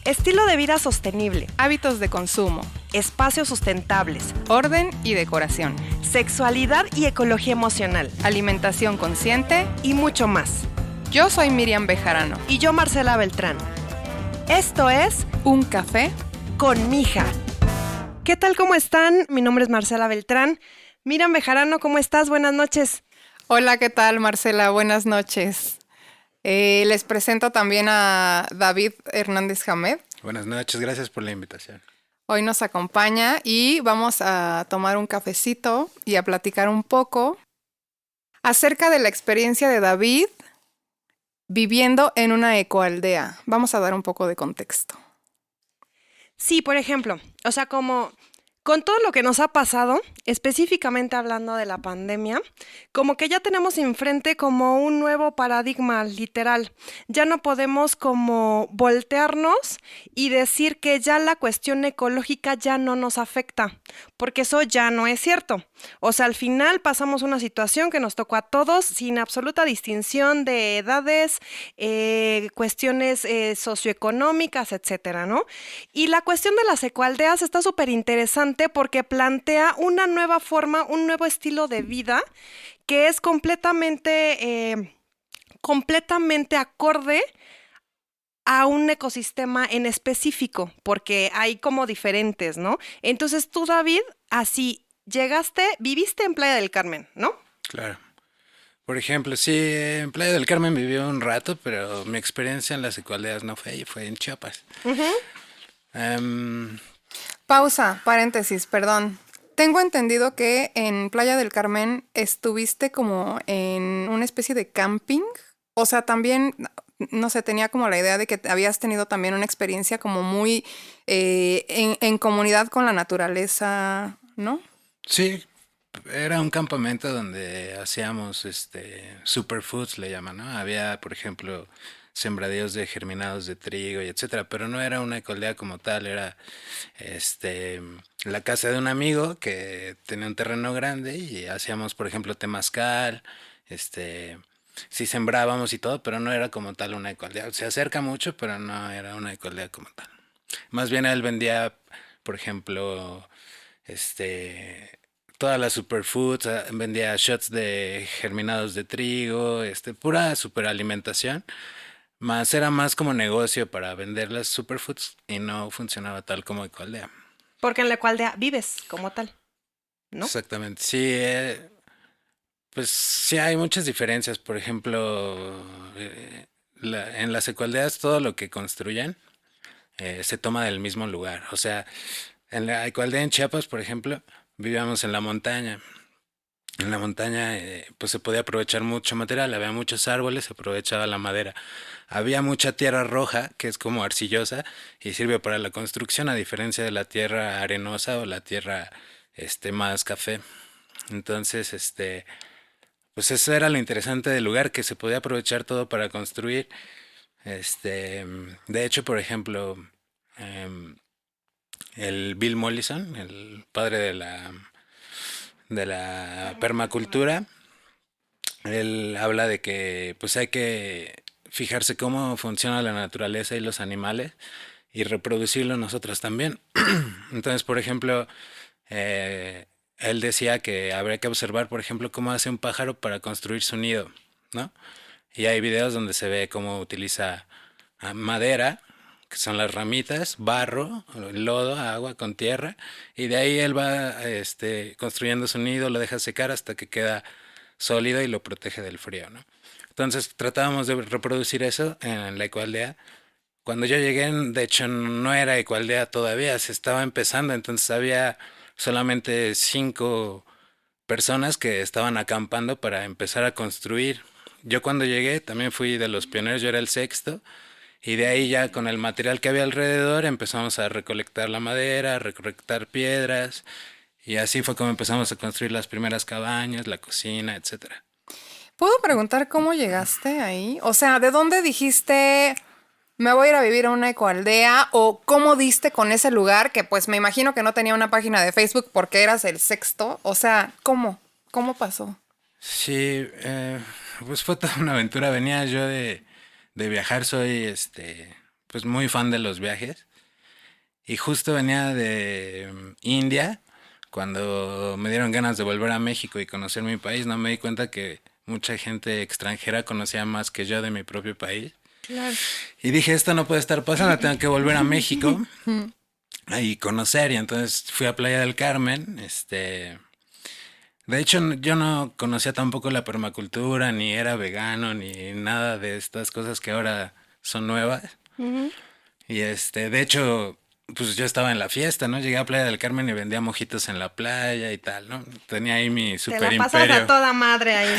Estilo de vida sostenible, hábitos de consumo, espacios sustentables, orden y decoración, sexualidad y ecología emocional, alimentación consciente y mucho más. Yo soy Miriam Bejarano. Y yo Marcela Beltrán. Esto es Un café con Mija. ¿Qué tal? ¿Cómo están? Mi nombre es Marcela Beltrán. Miriam Bejarano, ¿cómo estás? Buenas noches. Hola, ¿qué tal, Marcela? Buenas noches. Les presento también a David Hernández Jamed. Buenas noches, gracias por la invitación. Hoy nos acompaña y vamos a tomar un cafecito y a platicar un poco acerca de la experiencia de David viviendo en una ecoaldea. Vamos a dar un poco de contexto. Sí, por ejemplo, como con todo lo que nos ha pasado, específicamente hablando de la pandemia, como que ya tenemos enfrente como un nuevo paradigma literal. Ya no podemos como voltearnos y decir que ya la cuestión ecológica ya no nos afecta, porque eso ya no es cierto. O sea, al final pasamos una situación que nos tocó a todos sin absoluta distinción de edades, cuestiones socioeconómicas, etcétera, ¿no? Y la cuestión de las ecoaldeas está súper interesante porque plantea una nueva forma, un nuevo estilo de vida que es completamente acorde a un ecosistema en específico, porque hay como diferentes, ¿no? Entonces tú, David, así llegaste, viviste en Playa del Carmen, ¿no? Claro. Por ejemplo, sí, en Playa del Carmen viví un rato, pero mi experiencia en las ecoaldeas no fue ahí, fue en Chiapas. Pausa, paréntesis, perdón. Tengo entendido que en Playa del Carmen estuviste como en una especie de camping. O sea, también, no sé, tenía como la idea de que habías tenido también una experiencia como muy en comunidad con la naturaleza, ¿no? Sí, era un campamento donde hacíamos superfoods, le llaman, ¿no? Había, por ejemplo, sembradíos de germinados de trigo y etcétera, pero no era una ecoaldea como tal, era la casa de un amigo que tenía un terreno grande y hacíamos, por ejemplo, temazcal, sí sembrábamos y todo, pero no era como tal una ecoaldea. Se acerca mucho, pero no era una ecoaldea como tal. Más bien él vendía, por ejemplo, todas las superfoods, vendía shots de germinados de trigo, pura superalimentación. Más era más como negocio para vender las superfoods y no funcionaba tal como ecoaldea. Porque en la ecoaldea vives como tal, ¿no? Exactamente, sí, pues sí hay muchas diferencias. Por ejemplo, en las ecoaldeas todo lo que construyen se toma del mismo lugar. O sea, en la ecoaldea en Chiapas, por ejemplo, vivíamos en la montaña. En la montaña pues se podía aprovechar mucho material, había muchos árboles, se aprovechaba la madera. Había mucha tierra roja, que es como arcillosa, y sirve para la construcción, a diferencia de la tierra arenosa o la tierra más café. Entonces, pues eso era lo interesante del lugar, que se podía aprovechar todo para construir. De hecho, por ejemplo, em, el Bill Mollison, el padre de la permacultura, él habla de que pues hay que fijarse cómo funciona la naturaleza y los animales y reproducirlo nosotros también. Entonces, por ejemplo, él decía que habría que observar, por ejemplo, cómo hace un pájaro para construir su nido, ¿no? Y hay videos donde se ve cómo utiliza madera, que son las ramitas, barro, lodo, agua con tierra, y de ahí él va construyendo su nido, lo deja secar hasta que queda sólido y lo protege del frío, ¿no? Entonces tratábamos de reproducir eso en la ecoaldea. Cuando yo llegué, de hecho, no era ecoaldea todavía, se estaba empezando, entonces había solamente 5 personas que estaban acampando para empezar a construir. Yo cuando llegué también fui de los pioneros, yo era el sexto, y de ahí ya con el material que había alrededor empezamos a recolectar la madera, a recolectar piedras, y así fue como empezamos a construir las primeras cabañas, la cocina, etcétera. ¿Puedo preguntar cómo llegaste ahí? O sea, ¿de dónde dijiste me voy a ir a vivir a una ecoaldea? ¿O cómo diste con ese lugar que pues me imagino que no tenía una página de Facebook porque eras el sexto? O sea, ¿cómo? ¿Cómo pasó? Sí, pues fue toda una aventura. Venía yo de viajar, soy pues muy fan de los viajes. Y justo venía de India, cuando me dieron ganas de volver a México y conocer mi país, no me di cuenta que mucha gente extranjera conocía más que yo de mi propio país. Claro. Y dije, esto no puede estar pasando, tengo que volver a México y conocer. Y entonces fui a Playa del Carmen. De hecho, yo no conocía tampoco la permacultura, ni era vegano, ni nada de estas cosas que ahora son nuevas. Ujú. Y de hecho, pues yo estaba en la fiesta, ¿no? Llegué a Playa del Carmen y vendía mojitos en la playa y tal, ¿no? Tenía ahí mi Te super la pasas a imperio. toda madre ahí.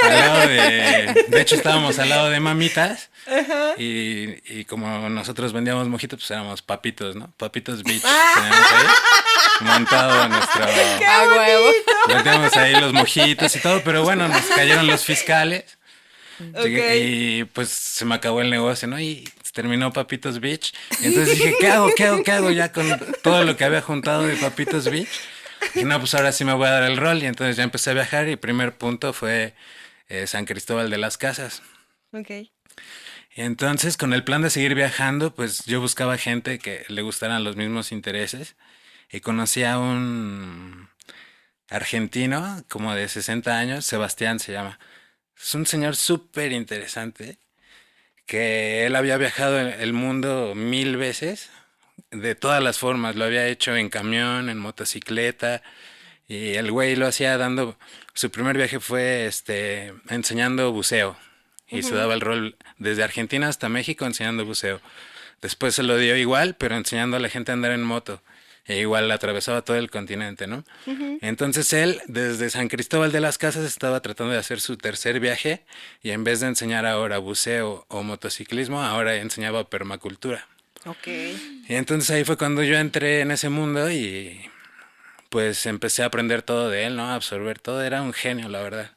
Al lado de hecho, estábamos al lado de Mamitas. Y como nosotros vendíamos mojitos, pues éramos papitos, ¿no? Papitos Beach. Teníamos ahí montado nuestro. A huevo. Vendíamos ahí los mojitos y todo, pero bueno, nos cayeron los fiscales. Ok. Y pues se me acabó el negocio, ¿no? Y terminó Papitos Beach. Y entonces dije, ¿qué hago? ¿Qué hago ya con todo lo que había juntado de Papitos Beach? Y no, pues ahora sí me voy a dar el rol. Y entonces ya empecé a viajar y el primer punto fue San Cristóbal de las Casas. Ok. Y entonces con el plan de seguir viajando, pues yo buscaba gente que le gustaran los mismos intereses. Y conocí a un argentino como de 60 años, Sebastián se llama. Es un señor súper interesante, que él había viajado el mundo 1000 veces, de todas las formas. Lo había hecho en camión, en motocicleta, y el güey lo hacía dando... Su primer viaje fue enseñando buceo, y se daba el rol desde Argentina hasta México enseñando buceo. Después se lo dio igual, pero enseñando a la gente a andar en moto. E igual atravesaba todo el continente, ¿no? Entonces él, desde San Cristóbal de las Casas, estaba tratando de hacer su tercer viaje y en vez de enseñar ahora buceo o motociclismo, ahora enseñaba permacultura. Ok. Y entonces ahí fue cuando yo entré en ese mundo y pues empecé a aprender todo de él, ¿no? A absorber todo. Era un genio, la verdad.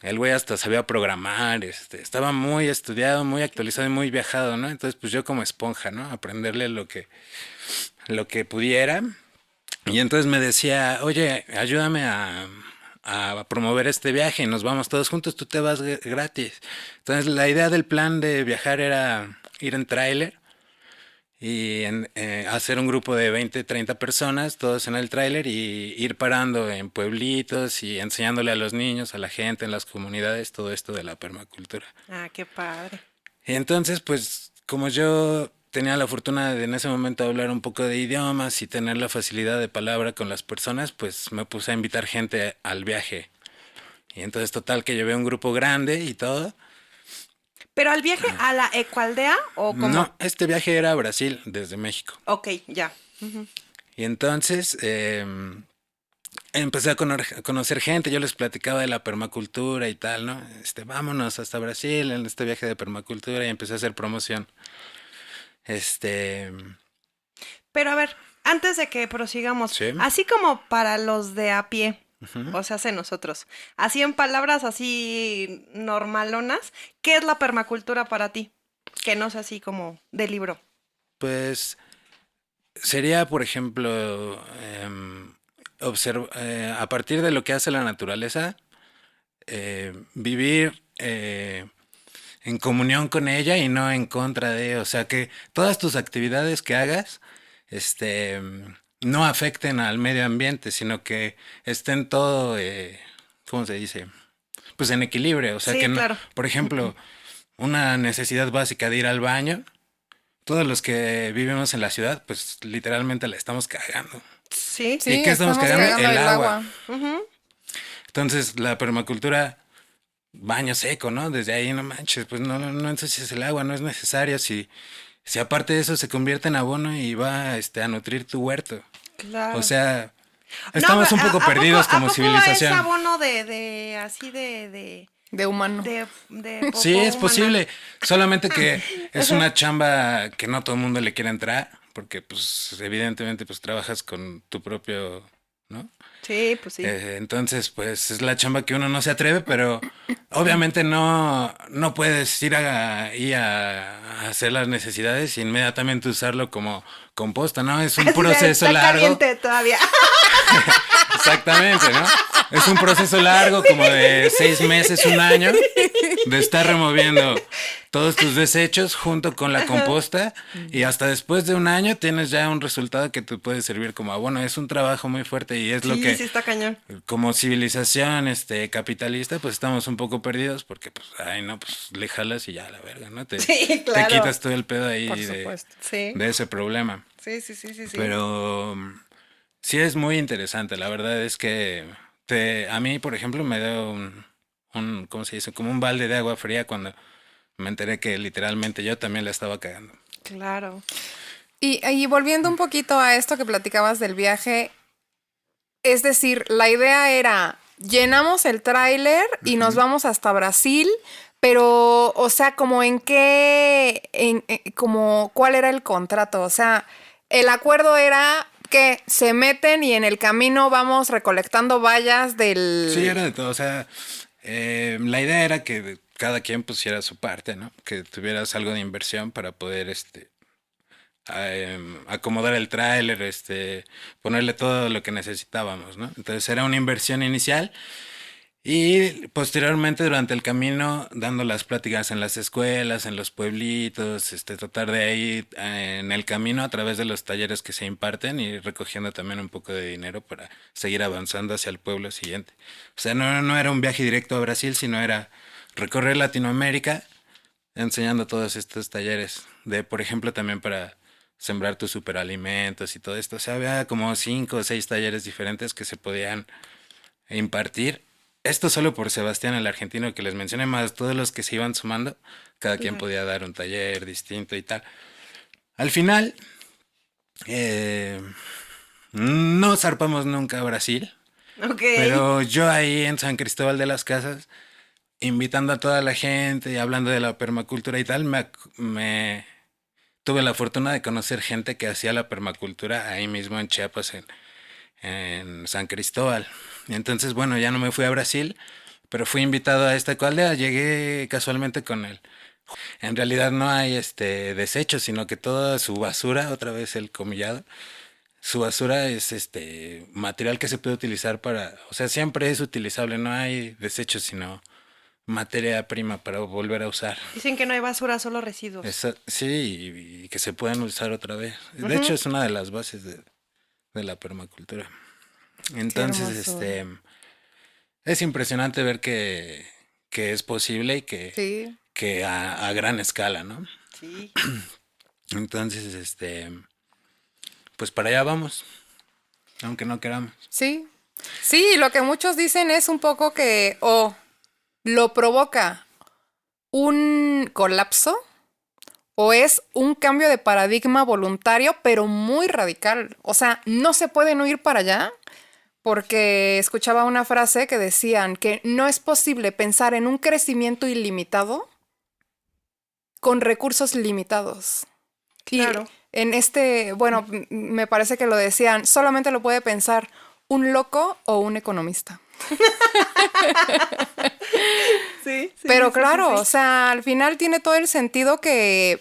El güey hasta sabía programar, estaba muy estudiado, muy actualizado y muy viajado, ¿no? Entonces, pues yo como esponja, ¿no? Aprenderle lo que pudiera. Y entonces me decía, oye, ayúdame a promover este viaje y nos vamos todos juntos, tú te vas gratis. Entonces, la idea del plan de viajar era ir en tráiler y hacer un grupo de 20, 30 personas, todos en el tráiler y ir parando en pueblitos y enseñándole a los niños, a la gente en las comunidades, todo esto de la permacultura. Ah, qué padre. Y entonces, pues, como yo tenía la fortuna de en ese momento hablar un poco de idiomas y tener la facilidad de palabra con las personas, pues me puse a invitar gente al viaje. Y entonces, total, que llevé un grupo grande y todo. ¿Pero al viaje a la Ecualdea o cómo? No, este viaje era a Brasil desde México. Ok, ya. Y entonces empecé a conocer gente, yo les platicaba de la permacultura y tal, ¿no? Vámonos hasta Brasil en este viaje de permacultura y empecé a hacer promoción. Este, Pero a ver, antes de que prosigamos, Sí. así como para los de a pie, o sea, hace nosotros, así en palabras así normalonas, ¿qué es la permacultura para ti? Que no es así como de libro. pues sería, por ejemplo, a partir de lo que hace la naturaleza, vivir en comunión con ella y no en contra de, o sea, que todas tus actividades que hagas, no afecten al medio ambiente, sino que estén todo, ¿cómo se dice? Pues en equilibrio, o sea, Sí, que no, claro. por ejemplo, una necesidad básica de ir al baño, todos los que vivimos en la ciudad, pues literalmente la estamos cagando. Sí. Sí, ¿Y qué estamos cagando? El agua. Ujú. Entonces, la permacultura, baño seco, ¿no? Desde ahí no manches, pues no ensucies el agua, no es necesario. Si aparte de eso se convierte en abono y va a nutrir tu huerto. Claro. O sea, No, estamos un pero poco perdidos ¿a como poco civilización. es abono de así de De humano. Sí, popó es humana? posible. Solamente que es una chamba que no todo el mundo le quiere entrar, porque pues evidentemente pues trabajas con tu propio, ¿no? Sí, pues sí. Entonces, pues es la chamba que uno no se atreve, pero obviamente no puedes ir a hacer las necesidades e inmediatamente usarlo como composta, ¿no? Es un Así de, proceso está largo. caliente todavía. Exactamente, ¿no? Es un proceso largo, como de 6 meses, 1 año, de estar removiendo todos tus desechos junto con la composta y hasta después de 1 año tienes ya un resultado que te puede servir como abono. Es un trabajo muy fuerte y es lo Sí, que sí está cañón. como civilización capitalista pues estamos un poco perdidos porque pues pues le jalas y ya la verga, ¿no? Sí, Te claro. quitas todo el pedo ahí Por supuesto. Sí. de ese problema. Sí, sí, sí, sí, sí. Pero sí es muy interesante. La verdad es que a mí, por ejemplo, me dio ¿cómo se dice? Como un balde de agua fría cuando me enteré que literalmente yo también la estaba cagando. Claro. Y volviendo un poquito a esto que platicabas del viaje, es decir, la idea era, llenamos el tráiler y nos vamos hasta Brasil, pero, o sea, como en qué, como, ¿cuál era el contrato? O sea, el acuerdo era que se meten y en el camino vamos recolectando vallas del... Sí, era de todo. O sea, la idea era que cada quien pusiera su parte, ¿no? Que tuvieras algo de inversión para poder acomodar el tráiler, ponerle todo lo que necesitábamos, ¿no? Entonces era una inversión inicial y posteriormente durante el camino dando las pláticas en las escuelas, en los pueblitos, tratar de ahí en el camino a través de los talleres que se imparten y recogiendo también un poco de dinero para seguir avanzando hacia el pueblo siguiente. O sea, no era un viaje directo a Brasil, sino era recorrer Latinoamérica enseñando todos estos talleres de, por ejemplo, también para sembrar tus superalimentos y todo esto. O sea, había como 5 o 6 talleres diferentes que se podían impartir. Esto solo por Sebastián, el argentino que les mencioné, más todos los que se iban sumando, cada quien podía dar un taller distinto y tal. Al final, no zarpamos nunca a Brasil, Ok. pero yo ahí en San Cristóbal de las Casas, invitando a toda la gente y hablando de la permacultura y tal, me tuve la fortuna de conocer gente que hacía la permacultura ahí mismo en Chiapas, en San Cristóbal. Y entonces, bueno, ya no me fui a Brasil, pero fui invitado a esta aldea. Llegué casualmente con él. En realidad no hay desechos, sino que toda su basura, otra vez el comillado, su basura es material que se puede utilizar o sea, siempre es utilizable, no hay desechos, sino materia prima para volver a usar. Dicen que no hay basura, solo residuos. Sí, y que se pueden usar otra vez. De hecho, es una de las bases de la permacultura. Entonces, es impresionante ver que es posible y Sí. que a gran escala, ¿no? Sí. Entonces, pues para allá vamos, aunque no queramos. Sí. Sí, lo que muchos dicen es un poco que lo provoca un colapso o es un cambio de paradigma voluntario, pero muy radical. O sea, no se pueden huir para allá porque escuchaba una frase que decían que no es posible pensar en un crecimiento ilimitado con recursos limitados. Claro. Y bueno, me parece que lo decían, solamente lo puede pensar un loco o un economista. Sí, sí. Pero sí, claro, sí, sí. o sea, al final tiene todo el sentido que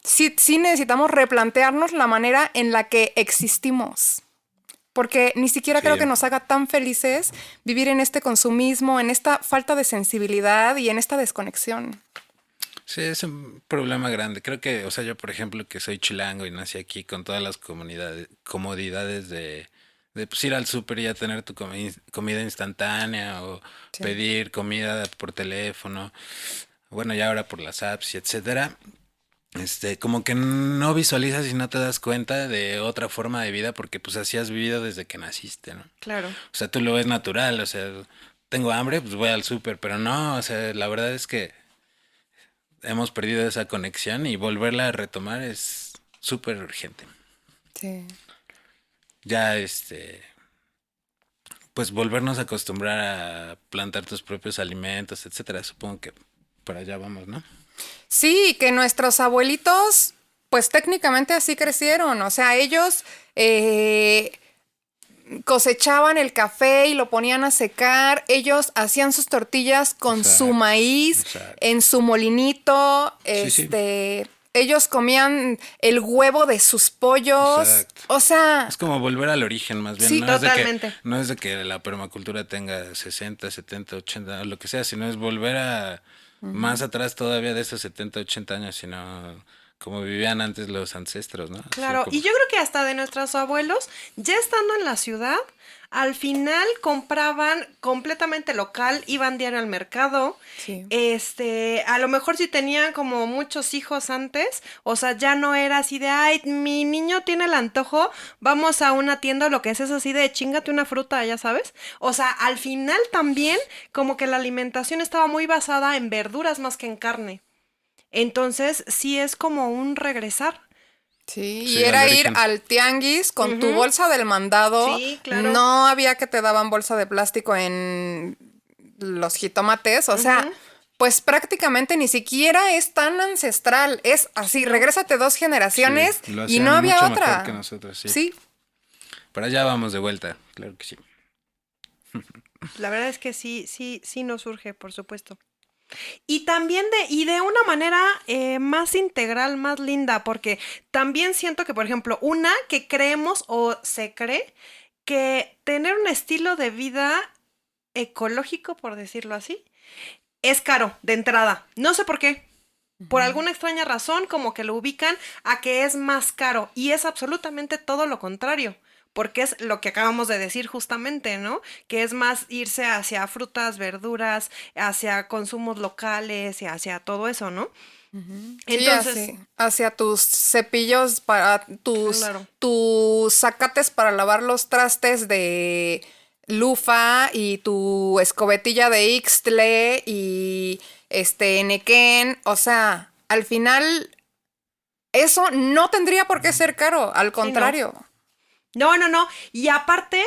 sí necesitamos replantearnos la manera en la que existimos. Porque ni siquiera creo Sí. que nos haga tan felices vivir en este consumismo, en esta falta de sensibilidad y en esta desconexión. Sí, es un problema grande. Creo que, o sea, yo por ejemplo que soy chilango y nací aquí con todas las comodidades de pues, ir al súper y ya tener tu comida instantánea o Sí. pedir comida por teléfono, bueno, ya ahora por las apps y etcétera. Como que no visualizas y no te das cuenta de otra forma de vida porque pues así has vivido desde que naciste, ¿no? Claro. O sea, tú lo ves natural, o sea, tengo hambre, pues voy al súper, pero no, o sea, la verdad es que hemos perdido esa conexión y volverla a retomar es súper urgente. Sí. Ya, pues volvernos a acostumbrar a plantar tus propios alimentos, etcétera. Supongo que para allá vamos, ¿no? Sí, que nuestros abuelitos, pues técnicamente así crecieron. O sea, ellos cosechaban el café y lo ponían a secar. Ellos hacían sus tortillas con su Exacto, maíz exacto. en su molinito. Sí, sí. ellos comían el huevo de sus pollos. Exacto. O sea, Es como volver al origen, más bien. Sí, no totalmente. No es de que la permacultura tenga 60, 70, 80, lo que sea, sino es volver a más atrás todavía de esos 70, 80 años, sino como vivían antes los ancestros, ¿no? Así Claro, y como, yo creo que hasta de nuestros abuelos, ya estando en la ciudad, al final compraban completamente local, iban diario al mercado. sí. A lo mejor si tenían como muchos hijos antes, o sea, ya no era así de, ay, mi niño tiene el antojo, vamos a una tienda, o lo que es así de, chíngate una fruta, ya sabes. O sea, al final también como que la alimentación estaba muy basada en verduras más que en carne. Entonces, sí es como un regresar. Sí, y sí, al era ir origen. al tianguis con tu Ujú. bolsa del mandado. Sí, claro. No había que te daban bolsa de plástico en los jitomates. O sea, Ujú. pues prácticamente ni siquiera es tan ancestral. Es así, Sí, ¿no? regrésate 2 generaciones Sí, lo y no hacían había mucho mejor que otra. nosotros, sí. Sí, Pero allá vamos de vuelta, claro que sí. La verdad es que sí, sí, sí nos surge, por supuesto. Y también de una manera más integral, más linda, porque también siento que, por ejemplo, una que creemos o se cree que tener un estilo de vida ecológico, por decirlo así, es caro de entrada. No sé por qué. Por alguna extraña razón, como que lo ubican a que es más caro. Y es absolutamente todo lo contrario. Porque es lo que acabamos de decir justamente, ¿no? Que es más irse hacia frutas, verduras, hacia consumos locales y hacia todo eso, ¿no? sí, Entonces, así. Hacia tus cepillos para claro. tus sacates para lavar los trastes de Lufa y tu escobetilla de Ixtle y Nequén. O sea, al final, eso no tendría por qué ser caro. Al Sí, no. contrario. No, no, no. Y aparte,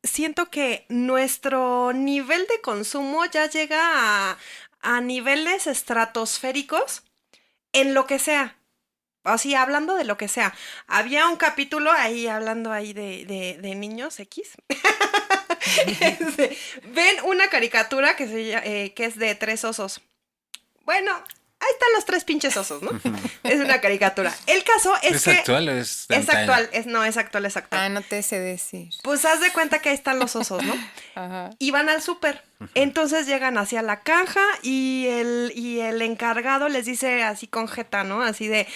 siento que nuestro nivel de consumo ya llega a niveles estratosféricos en lo que sea. Así, hablando de lo que sea. Había un capítulo ahí hablando ahí de niños X. Ven una caricatura que es de 3 osos. Bueno, ahí están los 3 pinches osos, ¿no? Es una caricatura. El caso es ¿Es que actual o es de es antaño? actual, no, es actual, es actual. Ah, no te sé decir. Pues haz de cuenta que ahí están los osos, ¿no? Ajá. Y van al súper. Entonces llegan hacia la caja y el encargado les dice así con jeta, ¿no? Así de,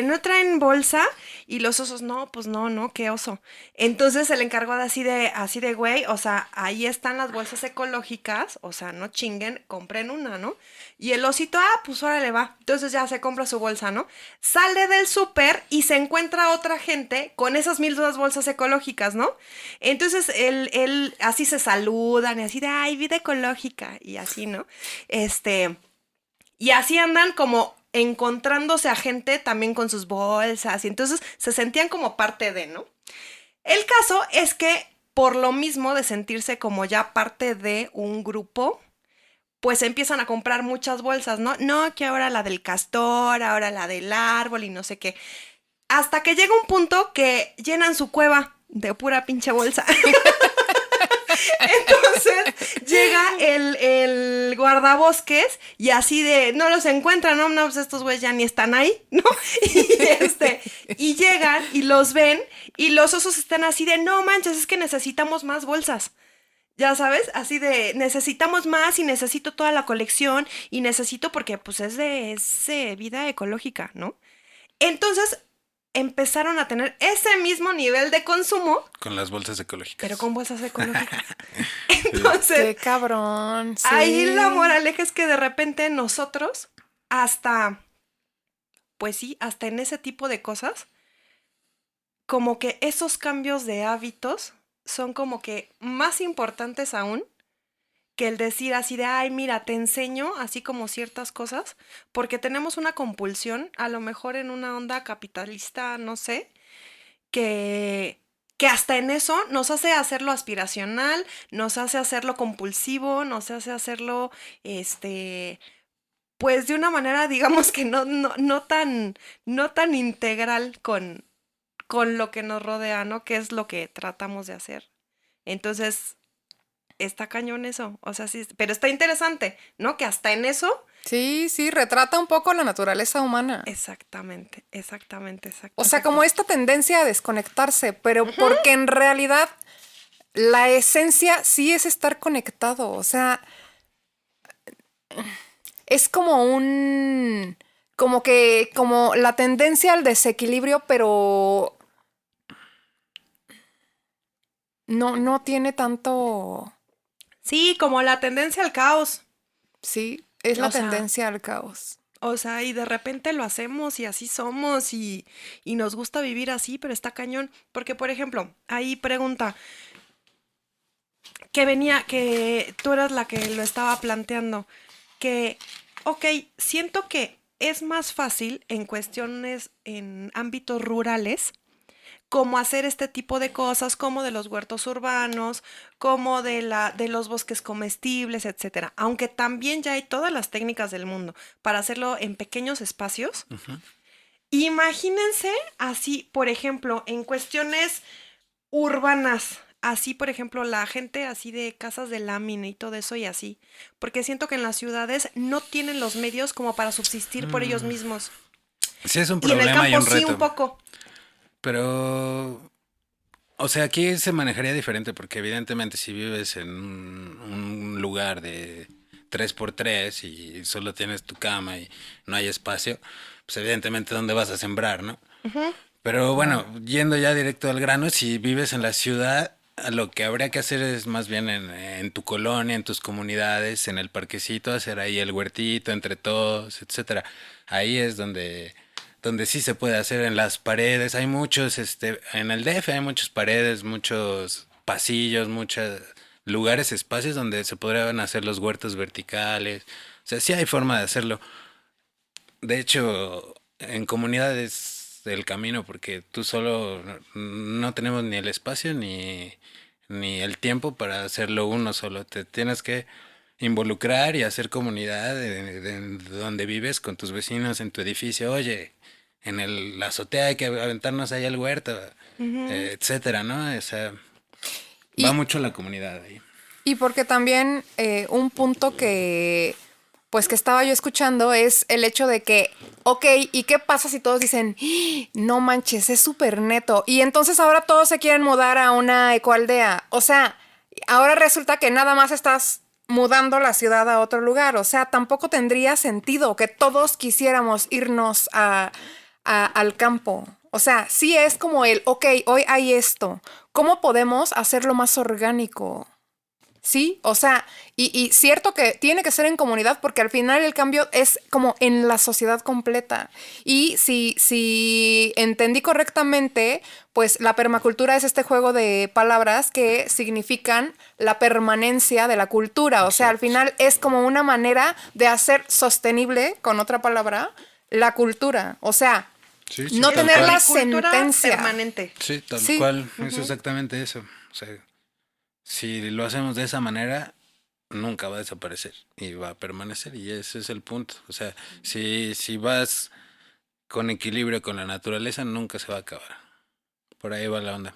¿no traen bolsa? Y los osos, no, pues no, no, qué oso. Entonces el encargado así de, güey, o sea, ahí están las bolsas ecológicas, o sea, no chinguen, compren una, ¿no? Y el osito, pues órale va. Entonces ya se compra su bolsa, ¿no? Sale del súper y se encuentra otra gente con esas mismas bolsas ecológicas, ¿no? Entonces él así se saludan y así de, ay, vida ecológica y así, ¿no? Y así andan como encontrándose a gente también con sus bolsas y entonces se sentían como parte de, ¿no? El caso es que por lo mismo de sentirse como ya parte de un grupo, pues empiezan a comprar muchas bolsas, ¿no? No, que ahora la del castor, ahora la del árbol y no sé qué. Hasta que llega un punto que llenan su cueva de pura pinche bolsa. Entonces llega el guardabosques y así de, no los encuentran, no, no, pues estos güeyes ya ni están ahí, ¿no? Y llegan y los ven y los osos están así de, no manches, es que necesitamos más bolsas. Ya sabes, así de necesitamos más y necesito toda la colección y necesito porque pues es de vida ecológica, ¿no? Entonces empezaron a tener ese mismo nivel de consumo, Con las bolsas ecológicas. pero con bolsas ecológicas. Sí. Entonces, Qué cabrón. ahí la Sí. moraleja es que de repente nosotros, hasta, pues sí, hasta en ese tipo de cosas, como que esos cambios de hábitos son como que más importantes aún que el decir así de, ay, mira, te enseño así como ciertas cosas, porque tenemos una compulsión, a lo mejor en una onda capitalista, no sé, que hasta en eso nos hace hacerlo aspiracional, nos hace hacerlo compulsivo, nos hace hacerlo, pues de una manera, digamos que no tan integral con lo que nos rodea, ¿no? Que es lo que tratamos de hacer. Entonces, está cañón eso, o sea, sí, pero está interesante, ¿no? Que hasta en eso Sí, sí, retrata un poco la naturaleza humana. Exactamente, exactamente, O exacto, sea, exacto. como esta tendencia a desconectarse, pero porque en realidad la esencia sí es estar conectado. O sea, es como como la tendencia al desequilibrio, pero no tiene tanto, Sí, como la tendencia al caos. sí, es la O sea, tendencia al caos. y de repente lo hacemos y así somos y nos gusta vivir así, pero está cañón. Porque, por ejemplo, ahí pregunta, que tú eras la que lo estaba planteando, que, ok, siento que es más fácil en cuestiones, en ámbitos rurales, como hacer este tipo de cosas, como de los huertos urbanos, como de los bosques comestibles, etcétera. Aunque también ya hay todas las técnicas del mundo para hacerlo en pequeños espacios. Ujú. Imagínense así, por ejemplo, en cuestiones urbanas, así, por ejemplo, la gente así de casas de lámina y todo eso y así, porque siento que en las ciudades no tienen los medios como para subsistir por ellos Mm, mismos. sí es un Y en el problema y campo un sí un reto, poco. pero, o sea, aquí se manejaría diferente porque evidentemente si vives en un lugar de 3x3 y solo tienes tu cama y no hay espacio, pues evidentemente dónde vas a sembrar, ¿no? Ujú. Pero bueno, yendo ya directo al grano, si vives en la ciudad, lo que habría que hacer es más bien en tu colonia, en tus comunidades, en el parquecito, hacer ahí el huertito entre todos, etcétera. Ahí es donde sí se puede hacer en las paredes. Hay muchos, en el DF hay muchas paredes, muchos pasillos, muchos lugares, espacios donde se podrían hacer los huertos verticales. O sea, sí hay forma de hacerlo. De hecho, en comunidades del camino, porque tú solo no tenemos ni el espacio ni el tiempo para hacerlo uno solo. Te tienes que involucrar y hacer comunidad de donde vives con tus vecinos en tu edificio. Oye, la azotea hay que aventarnos ahí al huerto, Ujú. etcétera, ¿no? O sea, va Y, mucho la comunidad ahí. y porque también un punto que, pues que estaba yo escuchando es el hecho de que, ok, ¿y qué pasa si todos dicen, "¡Ah! No manches, es súper neto"? Y entonces ahora todos se quieren mudar a una ecoaldea. O sea, ahora resulta que nada más estás mudando la ciudad a otro lugar. O sea, tampoco tendría sentido que todos quisiéramos irnos al campo. O sea, sí es como ok, hoy hay esto. ¿Cómo podemos hacerlo más orgánico? Sí, o sea, y cierto que tiene que ser en comunidad porque al final el cambio es como en la sociedad completa. Y si entendí correctamente, pues la permacultura es este juego de palabras que significan la permanencia de la cultura. O sea, al Exacto. final es como una manera de hacer sostenible, con otra palabra, la cultura. O sea, Sí, sí, no tal tener la cual. Agricultura sentencia. permanente. Sí, tal Sí, cual. Es Ujú. exactamente eso. O sea, si lo hacemos de esa manera, nunca va a desaparecer y va a permanecer y ese es el punto. O sea, si vas con equilibrio con la naturaleza, nunca se va a acabar. Por ahí va la onda.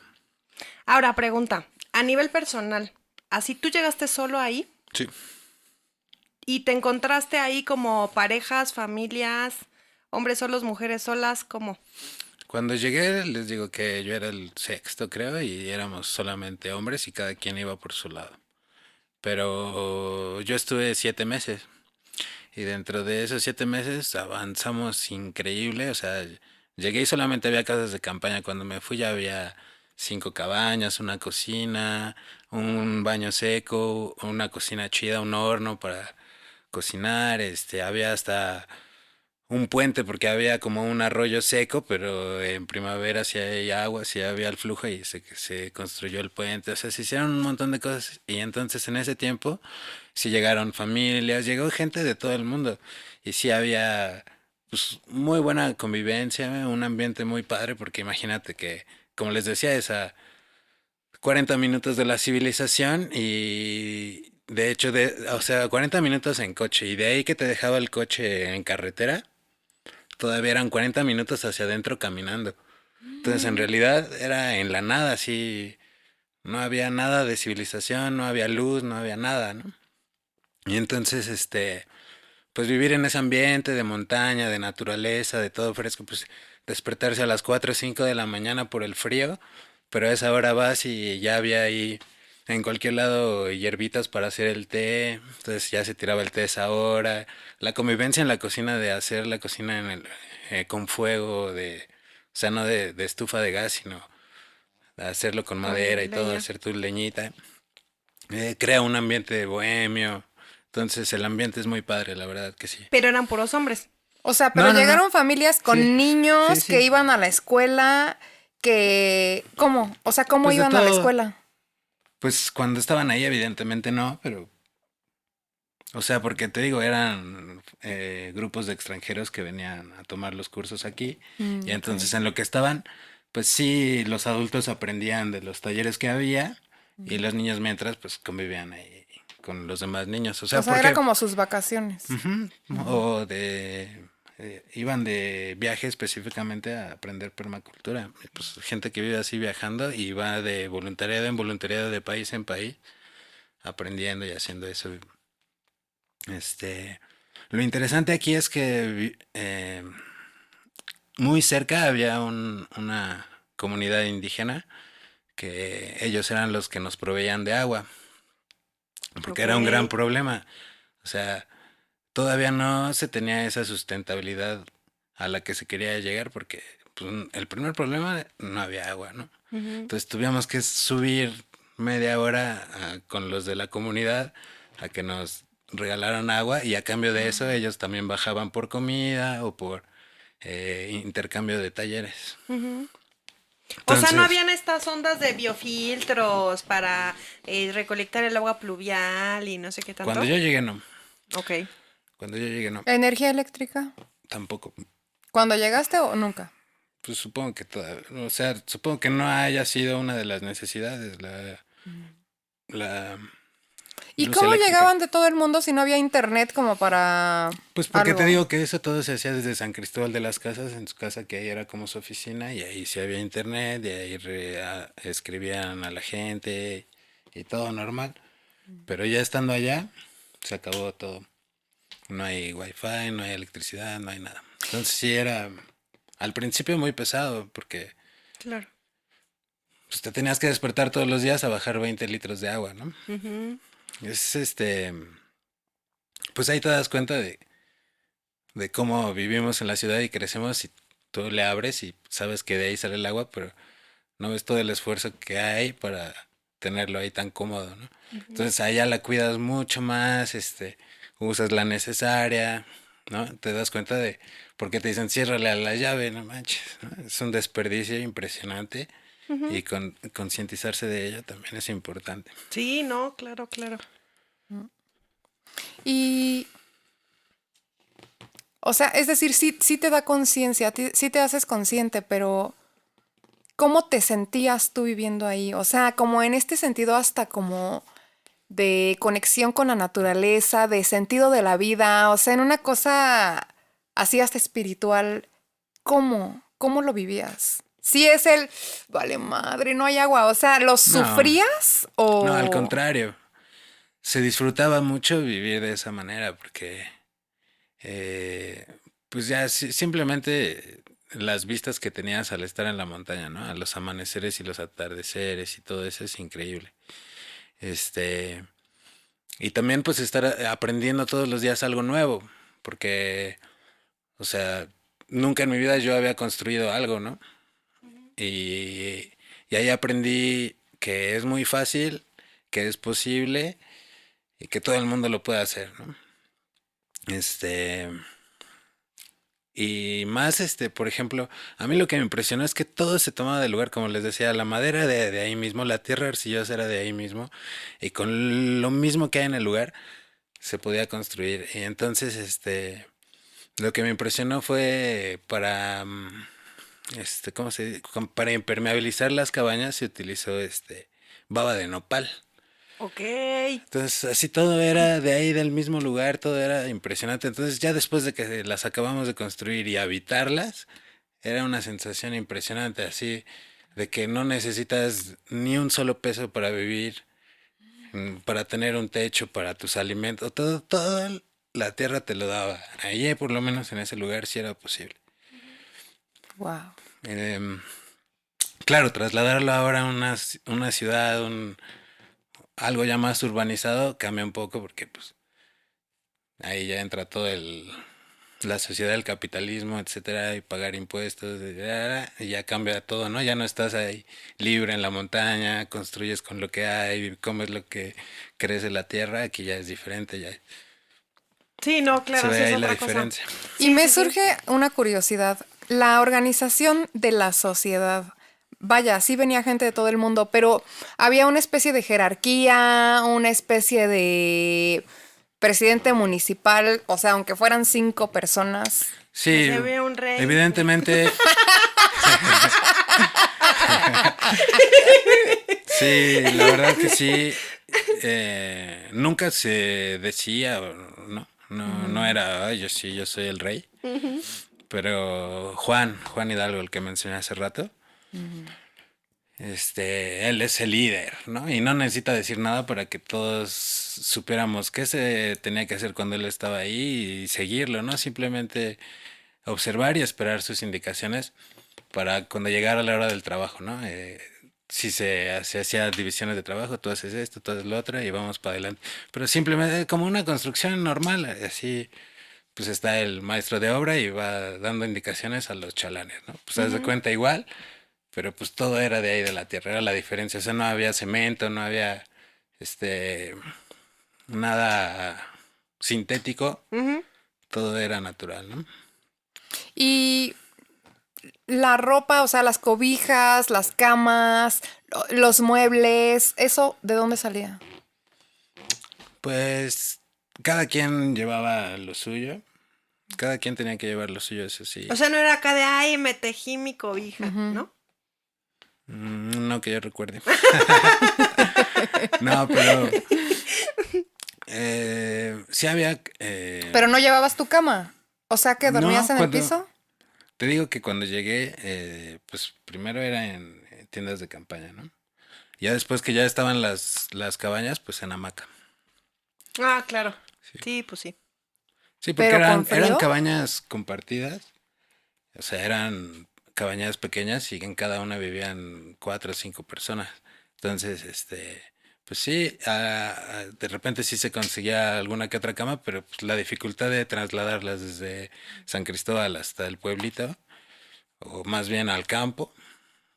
Ahora, pregunta, a nivel personal, así tú llegaste solo ahí Sí. y te encontraste ahí como parejas, familias, hombres solos, mujeres solas, ¿cómo? Cuando llegué, les digo que yo era el sexto, creo, y éramos solamente hombres y cada quien iba por su lado. Pero yo estuve 7 meses y dentro de esos 7 meses avanzamos increíble. O sea, llegué y solamente había casas de campaña. Cuando me fui ya había 5 cabañas, una cocina, un baño seco, una cocina chida, un horno para cocinar. Había hasta un puente porque había como un arroyo seco, pero en primavera sí hay agua, sí había el flujo y se construyó el puente. O sea, se hicieron un montón de cosas y entonces en ese tiempo sí llegaron familias, llegó gente de todo el mundo y sí había pues muy buena convivencia, un ambiente muy padre porque imagínate que, como les decía, es a 40 minutos de la civilización y de hecho, o sea, 40 minutos en coche y de ahí que te dejaba el coche en carretera todavía eran 40 minutos hacia adentro caminando. Entonces, en realidad era en la nada, así, no había nada de civilización, no había luz, no había nada, ¿no? Y entonces, pues vivir en ese ambiente de montaña, de naturaleza, de todo fresco, pues despertarse a las 4 o 5 de la mañana por el frío, pero a esa hora vas y ya había ahí en cualquier lado hierbitas para hacer el té, entonces ya se tiraba el té a esa hora, la convivencia en la cocina de hacer la cocina con fuego, o sea, no de estufa de gas, sino de hacerlo con madera Con y todo, leña. hacer tu leñita, crea un ambiente bohemio, entonces el ambiente es muy padre, la verdad que sí. Pero eran puros hombres. O sea, pero No, no, no. llegaron familias Sí, con sí, niños que sí. iban a la escuela, que... ¿Cómo? O sea, ¿cómo Pues de iban a la todo. escuela? Pues cuando estaban ahí, evidentemente no, pero, o sea, porque te digo, eran grupos de extranjeros que venían a tomar los cursos aquí, y Ok. entonces en lo que estaban, pues sí, los adultos aprendían de los talleres que había, y los niños mientras, pues convivían ahí con los demás niños. O O sea, sea, era porque como sus vacaciones. ujú, Ujú. o iban de viaje específicamente a aprender permacultura. Y, pues gente que vive así viajando y va de voluntariado en voluntariado de país en país, aprendiendo y haciendo eso. Este, lo interesante aquí es que muy cerca había una comunidad indígena que ellos eran los que nos proveían de agua, porque Ok. era un gran problema. O sea, todavía no se tenía esa sustentabilidad a la que se quería llegar porque pues, el primer problema no había agua, ¿no? Ujú. Entonces tuvimos que subir media hora con los de la comunidad a que nos regalaran agua y a cambio de eso ellos también bajaban por comida o por intercambio de talleres. Ujú. O sea, no Entonces, habían estas ondas de biofiltros para recolectar el agua pluvial y no sé qué cuando tanto. yo llegué no, Ok. cuando yo llegué no, ¿Energía eléctrica? tampoco. ¿Cuando llegaste o nunca? Pues supongo que o sea, supongo que no haya sido una de las necesidades la ¿Y luz cómo eléctrica. llegaban de todo el mundo si no había internet como para Pues porque te algo? digo que eso todo se hacía desde San Cristóbal de las Casas, en su casa que ahí era como su oficina y ahí sí había internet y ahí escribían a la gente y todo normal. Pero ya estando allá, se acabó todo. No hay wifi, no hay electricidad, no hay nada. Entonces sí era al principio muy pesado porque Claro. pues, te tenías que despertar todos los días a bajar 20 litros de agua, ¿no? Ujú. Es pues ahí te das cuenta de cómo vivimos en la ciudad y crecemos y tú le abres y sabes que de ahí sale el agua, pero no ves todo el esfuerzo que hay para tenerlo ahí tan cómodo, ¿no? Entonces allá la cuidas mucho más, usas la necesaria, ¿no? Te das cuenta de por qué te dicen ciérrale a la llave, no manches, ¿no? Es un desperdicio impresionante Ujú. y concientizarse de ello también es importante. Sí, no, claro, claro. Y, o sea, es decir, sí, sí te da conciencia, sí te haces consciente, pero ¿cómo te sentías tú viviendo ahí? O sea, como en este sentido hasta como de conexión con la naturaleza, de sentido de la vida, o sea, en una cosa así hasta espiritual, ¿cómo? ¿Cómo lo vivías? Si es el, vale madre, no hay agua, o sea, ¿lo No, sufrías no, al o...? contrario, se disfrutaba mucho vivir de esa manera porque eh, pues ya simplemente las vistas que tenías al estar en la montaña, ¿no? A los amaneceres y los atardeceres y todo eso es increíble. Este, y también pues estar aprendiendo todos los días algo nuevo, porque, o sea, nunca en mi vida yo había construido algo, ¿no? Y, y ahí aprendí que es muy fácil, que es posible y que todo el mundo lo puede hacer, ¿no? Este, Y más, por ejemplo, a mí lo que me impresionó es que todo se tomaba del lugar, como les decía, la madera de ahí mismo, la tierra arcillosa era de ahí mismo, y con lo mismo que hay en el lugar se podía construir. Y entonces, lo que me impresionó fue ¿cómo se dice? Para impermeabilizar las cabañas se utilizó, baba de nopal. Ok. Entonces, así todo era de ahí, del mismo lugar, todo era impresionante. Entonces, ya después de que las acabamos de construir y habitarlas, era una sensación impresionante, así, de que no necesitas ni un solo peso para vivir, para tener un techo, para tus alimentos, todo, todo la tierra te lo daba. Ahí, por lo menos en ese lugar, sí era posible. Wow. Em, claro, trasladarlo ahora a una ciudad, algo ya más urbanizado, cambia un poco porque pues ahí ya entra la sociedad del capitalismo, etcétera, y pagar impuestos, y ya cambia todo, ¿no? Ya no estás ahí libre en la montaña, construyes con lo que hay, comes lo que crece la tierra, aquí ya es diferente, ya Sí, no, se claro, sí ve es ahí la otra cosa. diferencia. Y Sí, me sí, sí. surge una curiosidad. La organización de la sociedad. Vaya, sí venía gente de todo el mundo, pero había una especie de jerarquía, una especie de presidente municipal, o sea, aunque fueran 5 personas. Sí, Se ve un rey. evidentemente, sí, la verdad que sí, nunca se decía, ¿no? No era, "Ay, yo sí, yo soy el rey", pero Juan Hidalgo, el que mencioné hace rato, él es el líder, ¿no? Y no necesita decir nada para que todos supiéramos qué se tenía que hacer cuando él estaba ahí y seguirlo, ¿no? Simplemente observar y esperar sus indicaciones para cuando llegara la hora del trabajo, ¿no? Si se hacía divisiones de trabajo, tú haces esto, tú haces lo otro y vamos para adelante. Pero simplemente como una construcción normal, así pues está el maestro de obra y va dando indicaciones a los chalanes, ¿no? Pues haz de cuenta igual, pero pues todo era de ahí de la tierra, era la diferencia. O sea, no había cemento, no había este nada sintético, Ujú. todo era natural, ¿no? Y la ropa, o sea, las cobijas, las camas, los muebles, ¿eso de dónde salía? Pues cada quien llevaba lo suyo. Cada quien tenía que llevar lo suyo, eso sí. O sea, no era acá de, ay, me tejí mi cobija, Ujú. ¿no? No que yo recuerde. No, pero sí había... Pero no llevabas tu cama. O sea, que dormías no, en el piso. te digo que cuando llegué, pues primero era en tiendas de campaña, ¿no? Ya después que ya estaban las cabañas, pues en hamaca. Ah, claro. Sí, pues sí. Sí, porque Pero con eran frío. cabañas compartidas. O sea, eran cabañas pequeñas y en cada una vivían 4 o 5 personas. Entonces, pues sí, de repente sí se conseguía alguna que otra cama, pero pues, la dificultad de trasladarlas desde San Cristóbal hasta el pueblito, o más bien al campo,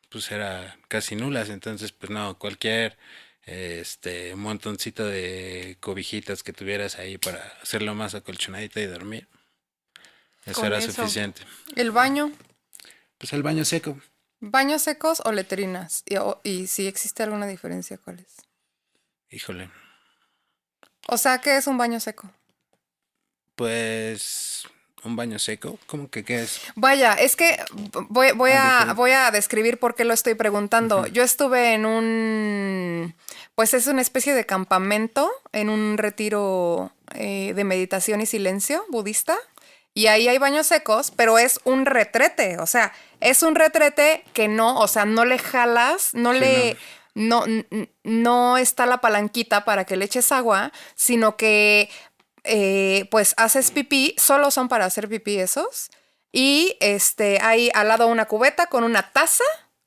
pues era casi nulas. Entonces, pues no, cualquier montoncito de cobijitas que tuvieras ahí para hacerlo más acolchonadito y dormir, eso Con era eso. suficiente. El baño. Pues el baño seco. ¿Baños secos o letrinas? Y si existe alguna diferencia, ¿cuál es? Híjole. O sea, ¿qué es un baño seco? Pues un baño seco, ¿cómo que qué es? Vaya, es que Diferente. voy a describir por qué lo estoy preguntando. Yo estuve en pues es una especie de campamento, en un retiro de meditación y silencio budista. Y ahí hay baños secos, pero es un retrete. O sea, es un retrete que no, o sea, no le jalas, Sí, no. no está la palanquita para que le eches agua, sino que pues haces pipí, solo son para hacer pipí esos. Y hay al lado una cubeta con una taza.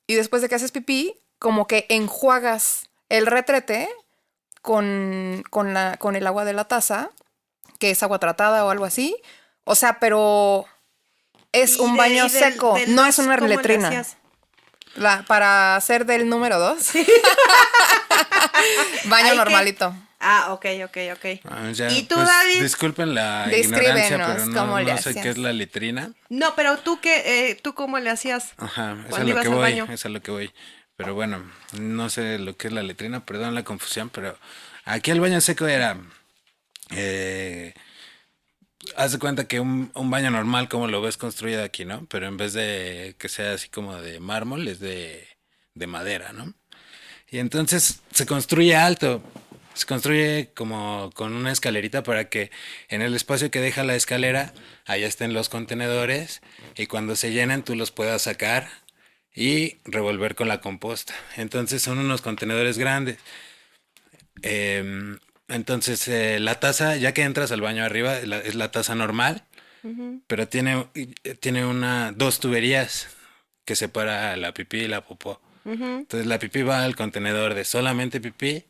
Y después de que haces pipí, como que enjuagas el retrete con el agua de la taza, que es agua tratada o algo así. O sea, pero es un baño seco, del no es 2, una ¿cómo le letrina. hacías? Para ser del número 2. Baño Hay que- normalito. Ah, ok, ok, ok. Ya, ¿Y tú, pues David? disculpen la ignorancia, Descríbenos pero cómo le no sé qué es hacías. la litrina. No, pero tú cómo le hacías Ajá, es a cuando lo ibas que al voy, baño? es a lo que voy. Pero bueno, no sé lo que es la litrina, perdón la confusión, pero aquí el baño seco era, eh, haz de cuenta que un baño normal como lo ves construido aquí, ¿no? Pero en vez de que sea así como de mármol, es de madera, ¿no? Y entonces se construye alto, se construye como con una escalerita para que en el espacio que deja la escalera, allá estén los contenedores y cuando se llenen tú los puedas sacar y revolver con la composta. Entonces son unos contenedores grandes. Entonces, la taza, ya que entras al baño arriba, es la taza normal, Ujú. pero tiene dos tuberías que separa la pipí y la popó. Ujú. Entonces, la pipí va al contenedor de solamente pipí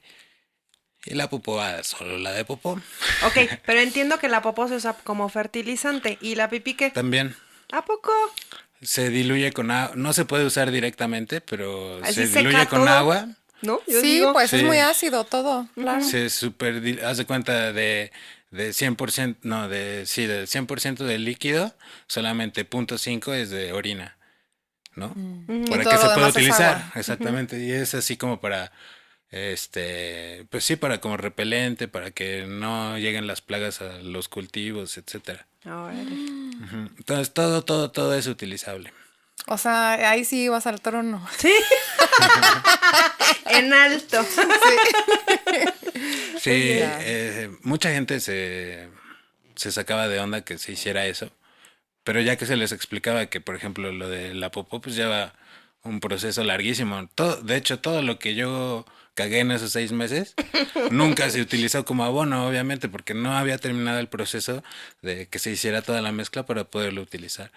y la popó va solo la de popó. Ok, pero entiendo que la popó se usa como fertilizante. ¿Y la pipí qué? También ¿A poco? se diluye con agua, no se puede usar directamente, pero Así se diluye seca con todo, agua. ¿no? Yo Sí, digo. pues es muy Sí, ácido todo, claro. se haz de cuenta de 100%, no, sí, del 100% del líquido, solamente 0,5 es de orina, ¿no? Y Para todo que lo se pueda demás es utilizar, agua. exactamente. Y es así como para, pues sí, para como repelente, para que no lleguen las plagas a los cultivos, etcétera. Órale. Ujú. Entonces todo es utilizable. O sea, ahí sí vas al trono. Sí, en alto. Sí, Ya. mucha gente se sacaba de onda que se hiciera eso, pero ya que se les explicaba que, por ejemplo, lo de la popó, pues lleva un proceso larguísimo. Todo, de hecho, todo lo que yo cagué en esos 6 meses nunca se utilizó como abono, obviamente, porque no había terminado el proceso de que se hiciera toda la mezcla para poderlo utilizar.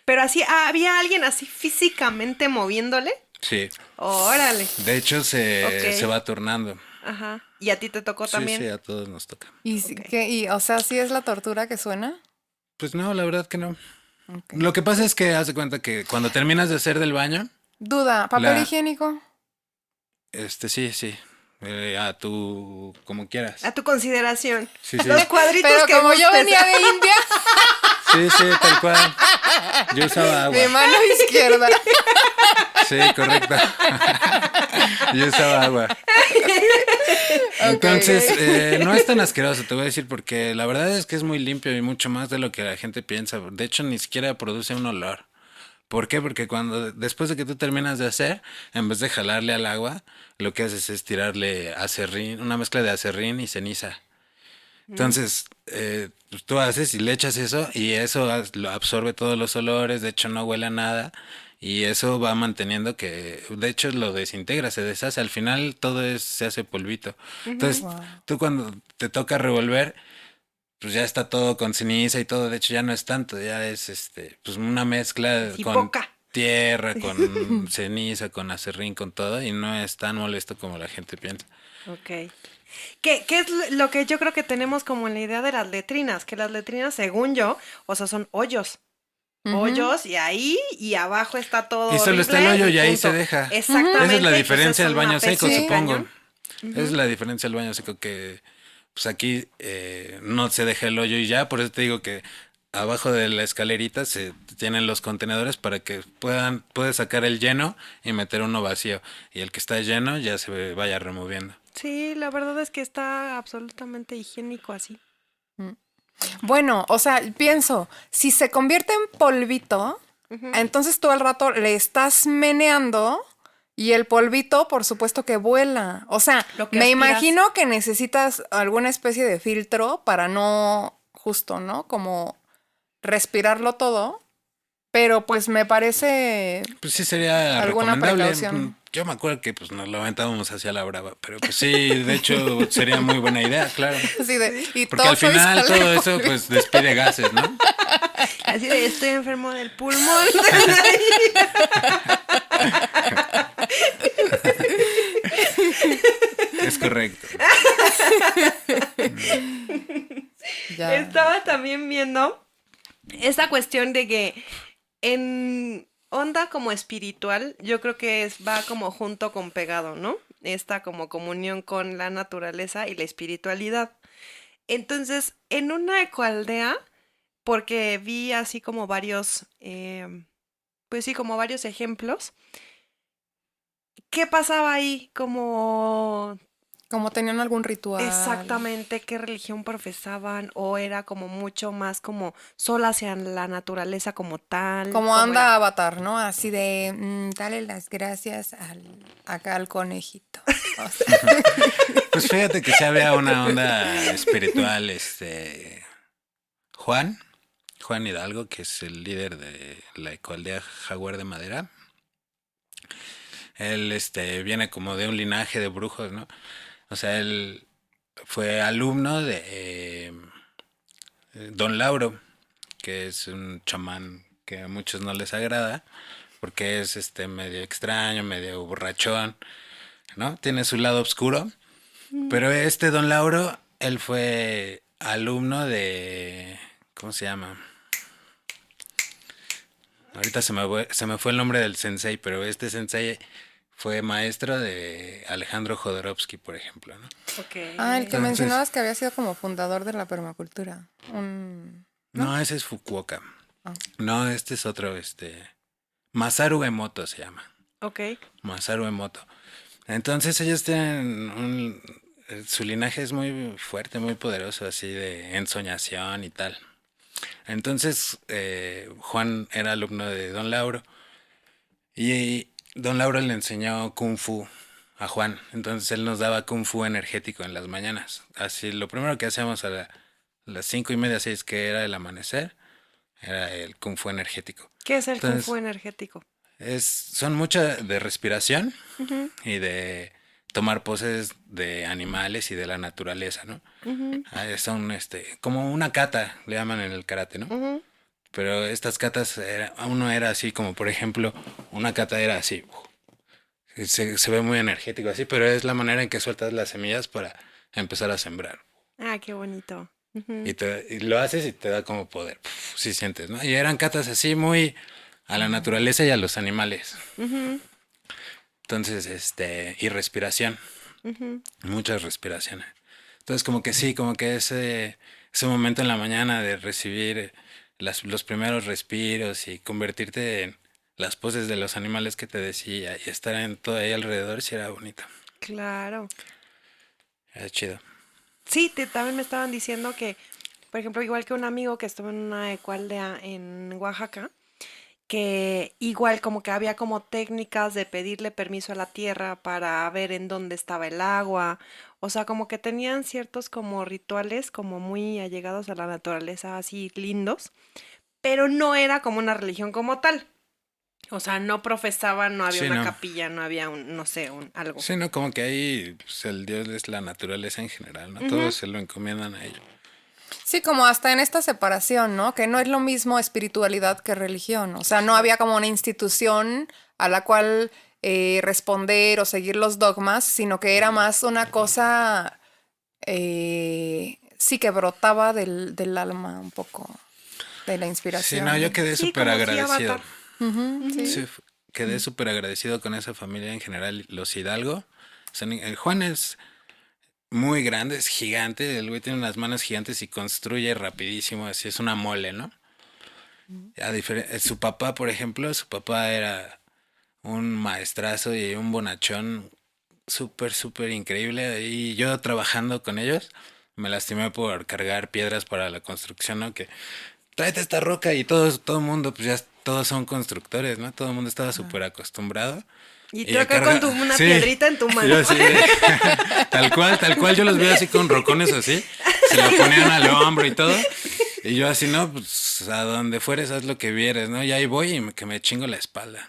Pero así, había alguien así físicamente moviéndole. Sí, Órale. de hecho Ok. se va turnando. Ajá. ¿Y a ti te tocó Sí, también? sí, a todos nos toca. ¿Y, Ok. o sea, sí es la tortura que suena? Pues no, la verdad que no. Ok. Lo que pasa es que haz de cuenta que cuando terminas de hacer del baño, Duda, ¿papel la, higiénico? sí, sí, a tu, como quieras. A tu consideración. Sí, sí, Los cuadritos Pero que como yo gustes. venía de India, sí, sí, tal cual. Yo usaba agua. mi mano izquierda. Sí, correcto. Yo usaba agua. Entonces, no es tan asqueroso, te voy a decir, porque la verdad es que es muy limpio y mucho más de lo que la gente piensa. De hecho, ni siquiera produce un olor. ¿Por qué? Porque después de que tú terminas de hacer, en vez de jalarle al agua, lo que haces es tirarle acerrín, una mezcla de acerrín y ceniza. Entonces, pues tú haces y le echas eso y eso lo absorbe todos los olores, de hecho no huele a nada y eso va manteniendo que, de hecho lo desintegra, se deshace, al final se hace polvito. Entonces, Wow. tú cuando te toca revolver, pues ya está todo con ceniza y todo, de hecho ya no es tanto, ya es pues una mezcla Así con poca. tierra, con ceniza, con acerrín, con todo y no es tan molesto como la gente piensa. Ok. ¿Qué es lo que yo creo que tenemos como en la idea de las letrinas? Que las letrinas, según yo, o sea, son hoyos. Ujú, Hoyos y ahí y abajo está todo Y solo está el horrible hoyo y y ahí se punto. deja. Esa es la Exactamente, y pues diferencia es del una baño seco, peste Sí. supongo. cañón. Esa es la diferencia del baño seco que pues aquí no se deja el hoyo y ya, por eso te digo que abajo de la escalerita se tienen los contenedores para que puedes sacar el lleno y meter uno vacío y el que está lleno ya se vaya removiendo. Sí, la verdad es que está absolutamente higiénico así. mm. Bueno, o sea, pienso, si se convierte en polvito, Ujú. entonces tú al rato le estás meneando y el polvito, por supuesto que vuela. O sea, Lo que me aspiras. imagino que necesitas alguna especie de filtro para no, justo, ¿no? Como respirarlo todo, pero pues me parece Pues sí sería alguna recomendable. precaución. Yo me acuerdo que pues nos lo aventábamos hacia la brava, pero pues sí, de hecho sería muy buena idea, claro. Así de, y Porque al toso y final sale todo eso polvito. pues despide gases, ¿no? Así de estoy enfermo del pulmón. Es correcto. Ya. Estaba también viendo esta cuestión de que en onda como espiritual, yo creo que va como junto con pegado, ¿no? Esta como comunión con la naturaleza y la espiritualidad. Entonces, en una ecoaldea, porque vi así como varios, pues sí, como varios ejemplos, ¿qué pasaba ahí? Como Como tenían algún ritual. exactamente qué religión profesaban o era como mucho más como solo hacia la naturaleza como tal, Como ¿cómo anda era? Avatar, ¿no? Así de, dale las gracias acá al conejito. O sea, Pues fíjate que se había una onda espiritual, Juan, Juan Hidalgo, que es el líder de la ecoaldea Jaguar de Madera. Él, viene como de un linaje de brujos, ¿no? O sea, él fue alumno de Don Lauro, que es un chamán que a muchos no les agrada, porque es medio extraño, medio borrachón, ¿no? Tiene su lado oscuro. Pero Don Lauro, él fue alumno de... ¿Cómo se llama? Ahorita se me fue el nombre del sensei, pero este sensei fue maestro de Alejandro Jodorowsky, por ejemplo, ¿no? Ok. Ah, el que Entonces- mencionabas que había sido como fundador de la permacultura. No, ese es Fukuoka. Ah. No, este es otro, Masaru Emoto se llama. Ok. Masaru Emoto. Entonces ellos tienen su linaje es muy fuerte, muy poderoso, así de ensoñación y tal. Entonces Juan era alumno de Don Lauro y Don Lauro le enseñó Kung Fu a Juan. Entonces él nos daba Kung Fu energético en las mañanas. Así lo primero que hacíamos las 5:30, 6, que era el amanecer, era el Kung Fu energético. ¿Qué es el Kung Entonces, Fu energético? son muchas de respiración y de tomar poses de animales y de la naturaleza, ¿no? Son como una kata, le llaman en el karate, ¿no? Ujú. Pero estas katas, uno era así, como por ejemplo, una kata era así. Se ve muy energético así, pero es la manera en que sueltas las semillas para empezar a sembrar. Ah, qué bonito. Ujú. Y lo haces y te da como poder. Sí sientes, ¿no? Y eran katas así muy a la naturaleza y a los animales. Ujú, Entonces, y respiración. ujú. Muchas respiraciones. Entonces, como que sí, como que ese momento en la mañana de recibir los primeros respiros y convertirte en las poses de los animales que te decía y estar en todo ahí alrededor, sí era bonito. Claro. Era chido. Sí, también me estaban diciendo que, por ejemplo, igual que un amigo que estuvo en una ecualdea en Oaxaca, que igual como que había como técnicas de pedirle permiso a la tierra para ver en dónde estaba el agua, o sea, como que tenían ciertos como rituales como muy allegados a la naturaleza, así lindos, pero no era como una religión como tal. O sea, no profesaban, no había Sí, una no. capilla, no había un, no sé, un algo. Sí, no, como que ahí pues, el Dios es la naturaleza en general, ¿no? Todos se lo encomiendan a ellos. Sí, como hasta en esta separación, ¿no? Que no es lo mismo espiritualidad que religión. O sea, no había como una institución a la cual responder o seguir los dogmas, sino que era más una cosa, sí, que brotaba del alma un poco, de la Sí, inspiración. no, yo quedé Sí, súper como si agradecido. Avatar. Ujú, sí. Sí, quedé súper agradecido con esa familia en general, los Hidalgo. El Juan es muy grande, es gigante, el güey tiene unas manos gigantes y construye rapidísimo, así es una mole, ¿no? Su papá, por ejemplo, su papá era un maestrazo y un bonachón súper, súper increíble. Y yo trabajando con ellos, me lastimé por cargar piedras para la construcción, ¿no? Que tráete esta roca y todo el mundo, pues ya todos son constructores, ¿no? Todo el mundo estaba súper acostumbrado. Y Y tú ya acá con una sí, piedrita en tu yo mano. así tal cual, yo los veo así con rocones así, se lo ponían al hombro y todo, y yo así, no, pues a donde fueres haz lo que vieres, ¿no? Y ahí voy y que me chingo la espalda.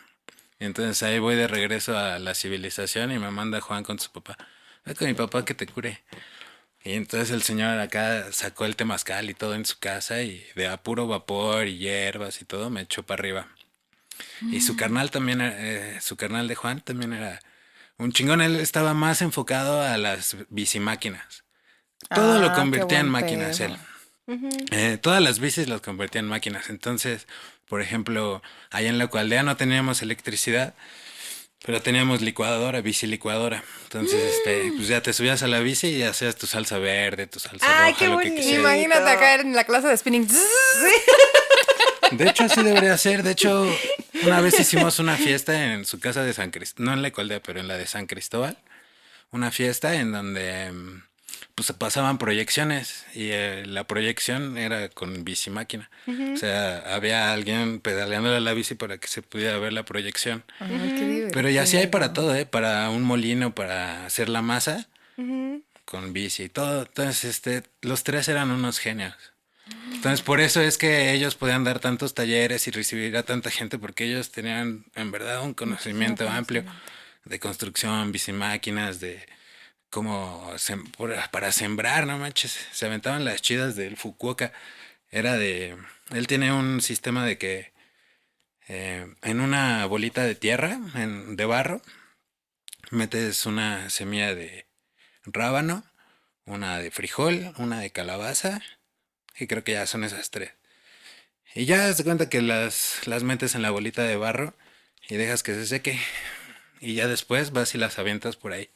Y entonces ahí voy de regreso a la civilización y me manda Juan con su papá, ve con mi papá que te cure. Y entonces el señor acá sacó el temazcal y todo en su casa y de a puro vapor y hierbas y todo me echó para arriba. Y su carnal también, su carnal de Juan también era un chingón. Él estaba más enfocado a las bicimáquinas. Todo lo Ah, qué convertía en buen máquinas él. pedo. Todas las bicis las convertía en máquinas. Entonces, por ejemplo, allá en la aldea no teníamos electricidad, pero teníamos licuadora, bici licuadora. Entonces, pues ya te subías a la bici y hacías tu salsa verde, tu salsa Ay, roja, qué lo que bonito. quisieras. Imagínate acá en la clase de spinning. De hecho, así debería ser. De hecho, una vez hicimos una fiesta en su casa de San Cristóbal, no en la Ecualdea, pero en la de San Cristóbal. Una fiesta en donde pues se pasaban proyecciones y la proyección era con bici máquina. O sea, había alguien pedaleando la bici para que se pudiera ver la proyección. Ay, qué Pero y así hay para divertido. todo, ¿eh? Para un molino, para hacer la masa, Ujú. con bici y todo. Entonces, los tres eran unos genios. Entonces, por eso es que ellos podían dar tantos talleres y recibir a tanta gente, porque ellos tenían en verdad un Muchísimo conocimiento amplio conocimiento. de construcción, bicimáquinas, para sembrar, no manches. Se aventaban las chidas del Fukuoka. Él tiene un sistema de que en una bolita de tierra, de barro, metes una semilla de rábano, una de frijol, una de calabaza, y creo que ya son esas tres. Y ya se cuenta que las metes en la bolita de barro y dejas que se seque. Y ya después vas y las avientas por ahí.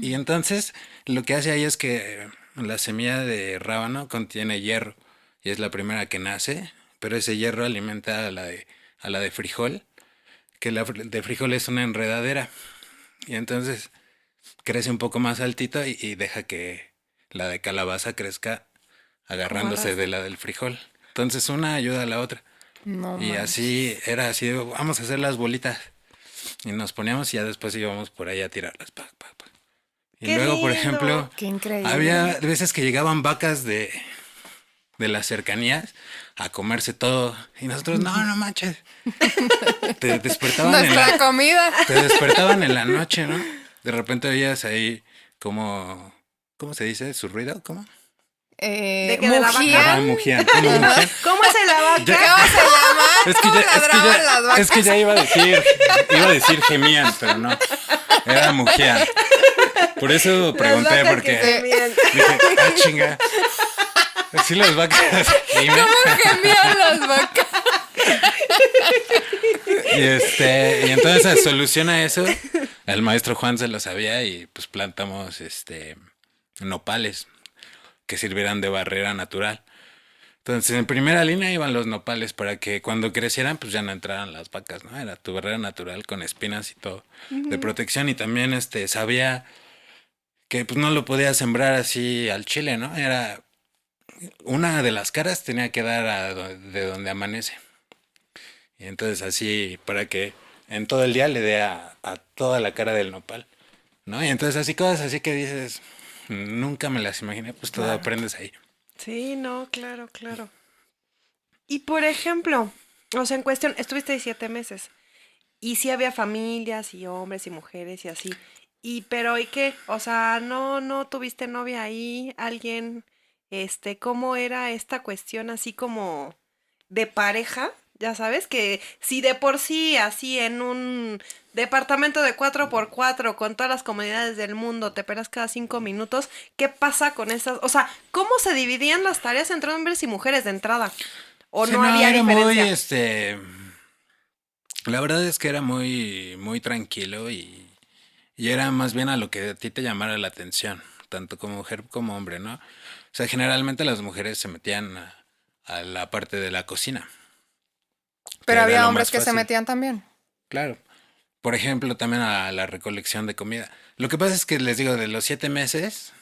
Y entonces lo que hace ahí es que la semilla de rábano contiene hierro. Y es la primera que nace. Pero ese hierro alimenta a la de frijol. Que la de frijol es una enredadera. Y entonces crece un poco más altito y deja que la de calabaza crezca agarrándose de la del frijol. Entonces una ayuda a la otra. No Y manches. así era así, vamos a hacer las bolitas. Y nos poníamos y ya después íbamos por ahí a tirarlas. Pa, pa, pa. Y ¡Qué luego, por lindo! ejemplo, Qué increíble. había veces que llegaban vacas de las cercanías a comerse todo. Y nosotros, no manches. Te despertaban Nuestra comida. te despertaban en la noche, ¿no? De repente oías ahí como, ¿cómo se dice? ¿Su ruido? ¿Cómo? ¿De qué, de la vaca? Mugían. Ajá, mugían. ¿Cómo mugían? ¿Cómo es la vaca? Ya- ¿Cómo se llama? Es que ¿Cómo ya, ladraban las vacas? es que ya iba a decir gemían, pero no. Era mugían. Por eso pregunté, Las vacas porque que gemían. dije, chinga. Sí, las vacas gimen. ¿Cómo gemían las vacas? Y entonces a solución a eso, el maestro Juan se lo sabía y pues plantamos nopales que sirvieran de barrera natural. Entonces en primera línea iban los nopales para que cuando crecieran pues ya no entraran las vacas, ¿no? Era tu barrera natural con espinas y todo de protección. Y también sabía que pues no lo podía sembrar así al chile, ¿no? Era una de las caras tenía que dar de donde amanece. Y entonces así para que en todo el día le dé a toda la cara del nopal, ¿no? Y entonces así cosas así que dices, nunca me las imaginé, pues todo aprendes ahí. Sí, no, claro, claro. Y por ejemplo, o sea, en cuestión, estuviste 7 meses. Y sí había familias y hombres y mujeres y así. Pero ¿y qué? O sea, no tuviste novia ahí, alguien, ¿cómo era esta cuestión así como de pareja? Ya sabes, que si de por sí así en un departamento de 4x4 con todas las comodidades del mundo te peleas cada 5 minutos, ¿qué pasa con esas? O sea, ¿cómo se dividían las tareas entre hombres y mujeres de entrada? ¿O Sí, no había era diferencia? la verdad es que era muy, muy tranquilo y era más bien a lo que a ti te llamara la atención, tanto como mujer como hombre, ¿no? O sea, generalmente las mujeres se metían a la parte de la cocina, que Pero era había lo hombres más que se fácil. metían también. Claro. Por ejemplo, también a la recolección de comida. Lo que pasa es que les digo, de los 7 meses,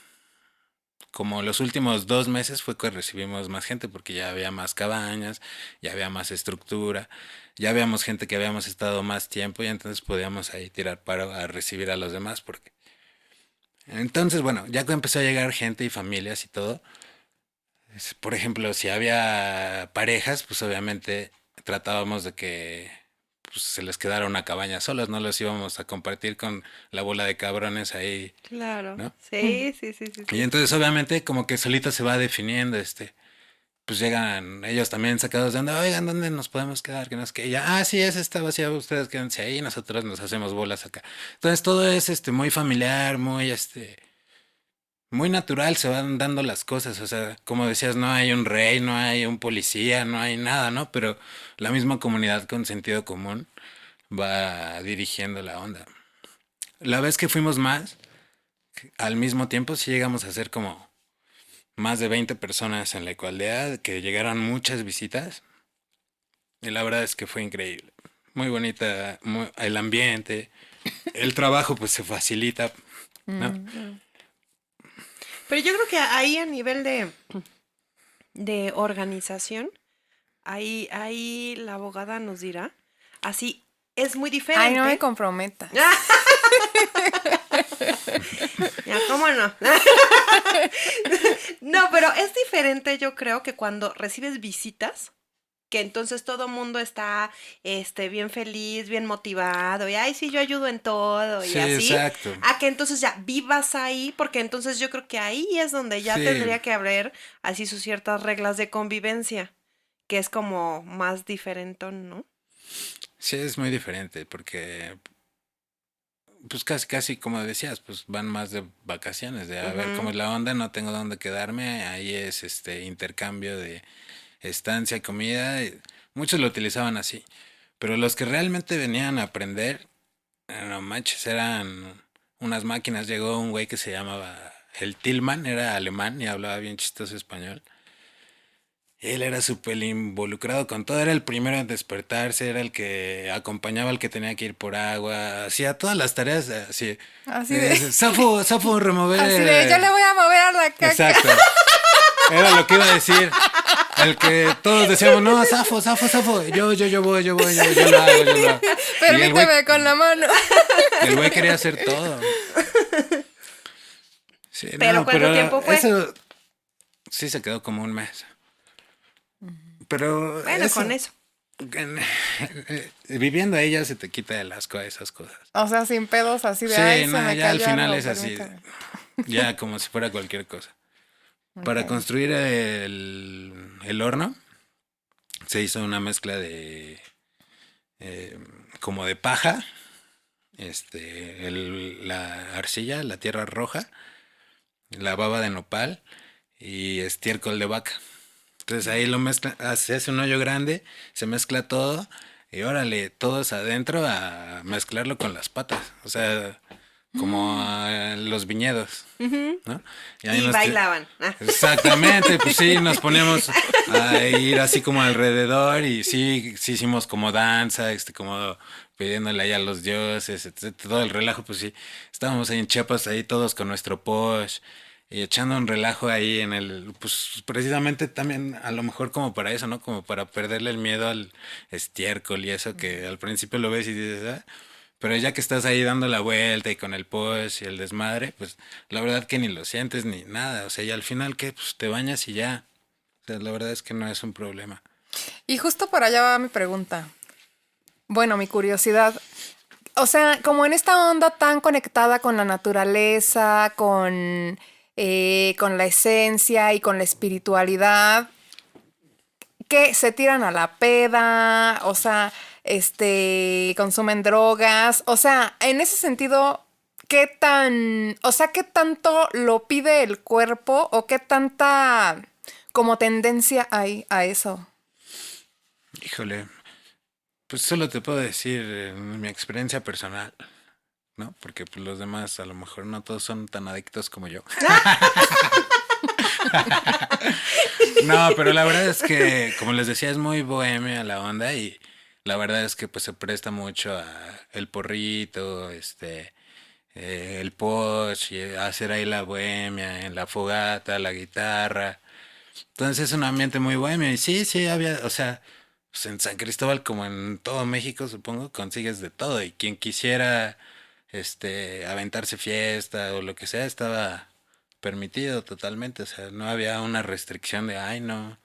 como los últimos 2 meses fue que recibimos más gente porque ya había más cabañas, ya había más estructura, ya habíamos gente que habíamos estado más tiempo y entonces podíamos ahí tirar paro a recibir a los demás porque entonces bueno, ya que empezó a llegar gente y familias y todo, por ejemplo, si había parejas, pues obviamente tratábamos de que pues, se les quedara una cabaña solos, no los íbamos a compartir con la bola de cabrones ahí, Claro. ¿no? Sí, sí, sí, sí, Y sí. entonces obviamente como que solito se va definiendo, pues llegan ellos también sacados de onda, oigan, ¿dónde nos podemos quedar? Que no es que ya, sí, esa está vacía, ustedes quédense ahí, nosotros nos hacemos bolas acá. Entonces todo es muy familiar, muy natural, se van dando las cosas, o sea, como decías, no hay un rey, no hay un policía, no hay nada, ¿no? Pero la misma comunidad con sentido común va dirigiendo la onda. La vez que fuimos más, al mismo tiempo sí llegamos a ser como más de 20 personas en la Ecoaldea, que llegaron muchas visitas y la verdad es que fue increíble. Muy bonita, el ambiente, el trabajo pues se facilita, ¿no? Pero yo creo que ahí a nivel de organización, ahí la abogada nos dirá, así es muy Ay, no me diferente. comprometas. Ya, ¿cómo no? No, pero es diferente, yo creo, que cuando recibes visitas que entonces todo mundo está bien feliz, bien motivado, y ay, sí, yo ayudo en todo, y Sí, así, exacto. a que entonces ya vivas ahí, porque entonces yo creo que ahí es donde ya Sí, tendría que haber así sus ciertas reglas de convivencia, que es como más diferentón, ¿no? sí es muy diferente porque pues casi casi como decías, pues van más de vacaciones, de a ver cómo Ujú. es la onda, no tengo dónde quedarme, ahí es intercambio de estancia y comida, muchos lo utilizaban así, pero los que realmente venían a aprender, no manches, eran unas máquinas, llegó un güey que se llamaba el Tillman, era alemán y hablaba bien chistoso español. Él era súper involucrado con todo, era el primero en despertarse, era el que acompañaba al que tenía que ir por agua, hacía todas las tareas así. Así de, Zafo, Zafo, remover así de, yo le voy a mover a la caca. Exacto, era lo que iba a decir. El que todos decíamos, no, Zafo, Zafo, Zafo. Yo voy, yo lo hago, yo lo hago. Y Permíteme con la mano. el güey quería hacer todo. Sí, Pero no, ¿cuánto pero tiempo fue? eso sí se quedó como un mes. Pero Bueno, con eso, eso. viviendo ahí ya se te quita el asco a esas cosas. O sea, sin pedos así de, Sí, ay, se no, me ya al cayó final algo, es así, permítame. ya como si fuera cualquier cosa. Para Ok. construir el horno se hizo una mezcla de eh, como de paja, la arcilla, la tierra roja, la baba de nopal y estiércol de vaca. Entonces ahí lo mezcla, se hace un hoyo grande, se mezcla todo y órale, todos adentro a mezclarlo con las patas. O sea, como a los viñedos, Ujú. ¿no? Y ahí Y bailaban. Ah. Exactamente, pues sí, nos poníamos a ir así como alrededor y sí, sí hicimos como danza, como pidiéndole ahí a los dioses, todo el relajo, pues sí, estábamos ahí en Chiapas, ahí todos con nuestro posh y echando un relajo ahí pues precisamente también a lo mejor como para eso, ¿no? Como para perderle el miedo al estiércol y eso que al principio lo ves y dices, ah, pero ya que estás ahí dando la vuelta y con el push y el desmadre, pues la verdad que ni lo sientes ni nada. O sea, y al final que pues te bañas y ya. O sea, la verdad es que no es un problema. Y justo por allá va mi pregunta. Bueno, mi curiosidad. O sea, como en esta onda tan conectada con la naturaleza, con la esencia y con la espiritualidad, que se tiran a la peda, o sea, consumen drogas, o sea, en ese sentido, qué tanto lo pide el cuerpo o qué tanta como tendencia hay a eso? Híjole, pues solo te puedo decir mi experiencia personal, ¿no? Porque pues, los demás a lo mejor no todos son tan adictos como yo. No, pero la verdad es que, como les decía, es muy bohemia la onda y la verdad es que pues se presta mucho a el porrito, el poch y hacer ahí la bohemia, en la fogata, la guitarra. Entonces es un ambiente muy bohemio y sí, sí había, o sea, pues en San Cristóbal como en todo México, supongo, consigues de todo y quien quisiera aventarse fiesta o lo que sea estaba permitido totalmente, o sea, no había una restricción de, ay, no,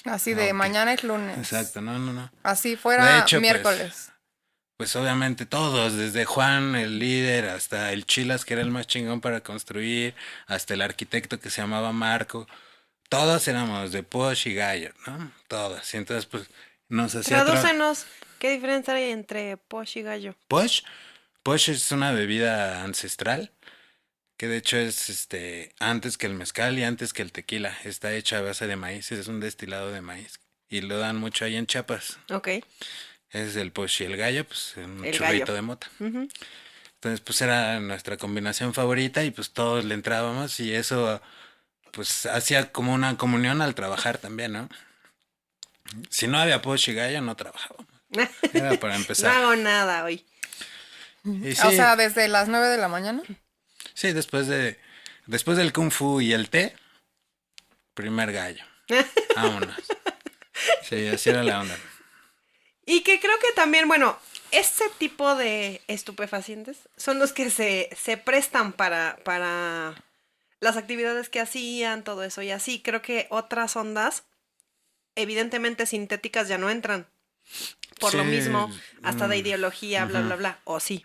Así de no, que mañana es lunes, exacto, no, no, no. así De fuera hecho, miércoles. pues obviamente todos, desde Juan el líder hasta el Chilas que era el más chingón para construir, hasta el arquitecto que se llamaba Marco, todos éramos de Posh y Gallo, ¿no? Todos. Y entonces pues nos hacía Tradúcenos, ¿qué diferencia hay entre posh y gallo? Posh. Posh es una bebida ancestral que de hecho es antes que el mezcal y antes que el tequila. Está hecha a base de maíz, es un destilado de maíz. Y lo dan mucho ahí en Chiapas. Ok, Es el Posh y el gallo, pues un el gallo. churrito de mota. Ujú. Entonces, pues era nuestra combinación favorita y pues todos le entrábamos y eso pues hacía como una comunión al trabajar también, ¿no? Si no había Posh y Gallo, no trabajábamos. Era para No empezar. hago nada hoy. Y O sí, sea, desde las 9 de la mañana. sí, después del Kung Fu y el té, primer gallo. Vámonos. Sí, así era la onda. Y que creo que también, bueno, este tipo de estupefacientes son los que se prestan para las actividades que hacían, todo eso. Y así, creo que otras ondas evidentemente sintéticas ya no entran. Por Sí, lo mismo, hasta de mm, ideología, bla, ujú. bla, bla. O sí.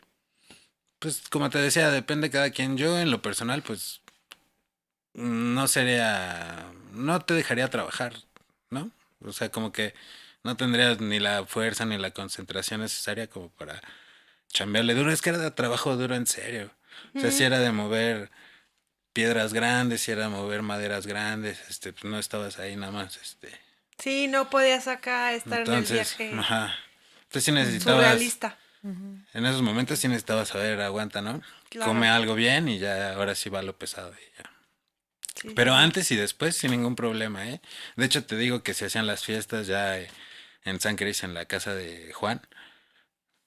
Pues como te decía, depende de cada quien. Yo en lo personal, pues no te dejaría trabajar, ¿no? O sea, como que no tendrías ni la fuerza ni la concentración necesaria como para chambearle duro. Es que era de trabajo duro en serio. O sea, si Ujú. era de mover piedras grandes, si era de mover maderas grandes, pues no estabas ahí nada más, Sí, no podías acá estar en el Entonces, viaje ajá. Entonces sí Ujú, necesitabas, surrealista. ujú. en esos momentos sí necesitabas saber, aguanta, ¿no? Claro. Come algo bien y ya, ahora sí va lo pesado y ya. Sí, sí, Pero sí. antes y después sin ningún problema, ¿eh? De hecho te digo que se hacían las fiestas ya en San Cris, en la casa de Juan,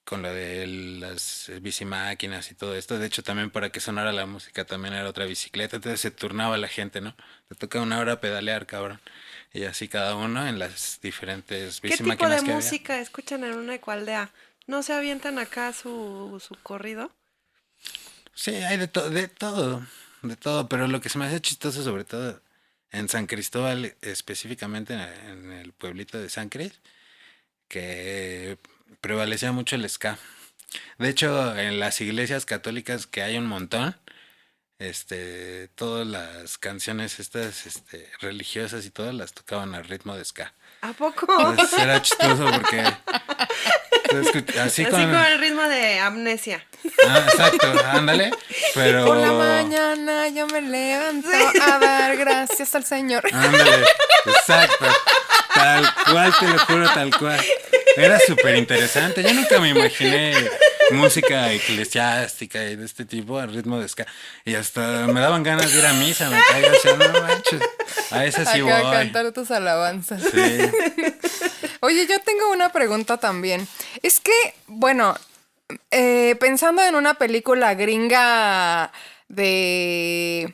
con lo de las bicimáquinas y todo esto. De hecho también para que sonara la música también era otra bicicleta, entonces se turnaba la gente, ¿no? Te toca una hora pedalear, cabrón. Y así cada uno en las diferentes ¿Qué tipo de bicimáquinas que había. música escuchan en una ecualdea? ¿No se avientan acá su corrido? Sí, hay de todo, pero lo que se me hace chistoso sobre todo en San Cristóbal, específicamente en el pueblito de San Cris, que prevalecía mucho el ska. De hecho, en las iglesias católicas que hay un montón, todas las canciones estas, religiosas y todas las tocaban al ritmo de ska. ¿A poco? Entonces era chistoso porque así Así con con, el ritmo de amnesia. exacto, ándale, Por la pero mañana yo me levanto a dar gracias al Señor. ándale, exacto. Tal cual, te lo juro, tal cual. Era súper interesante. Yo nunca me imaginé música eclesiástica y de este tipo a ritmo de ska. Y hasta me daban ganas de ir a misa, me caigo, o sea, no manches. A esa sí Acá a voy. cantar tus alabanzas. Sí. Oye, yo tengo una pregunta también. Es que, bueno, pensando en una película gringa de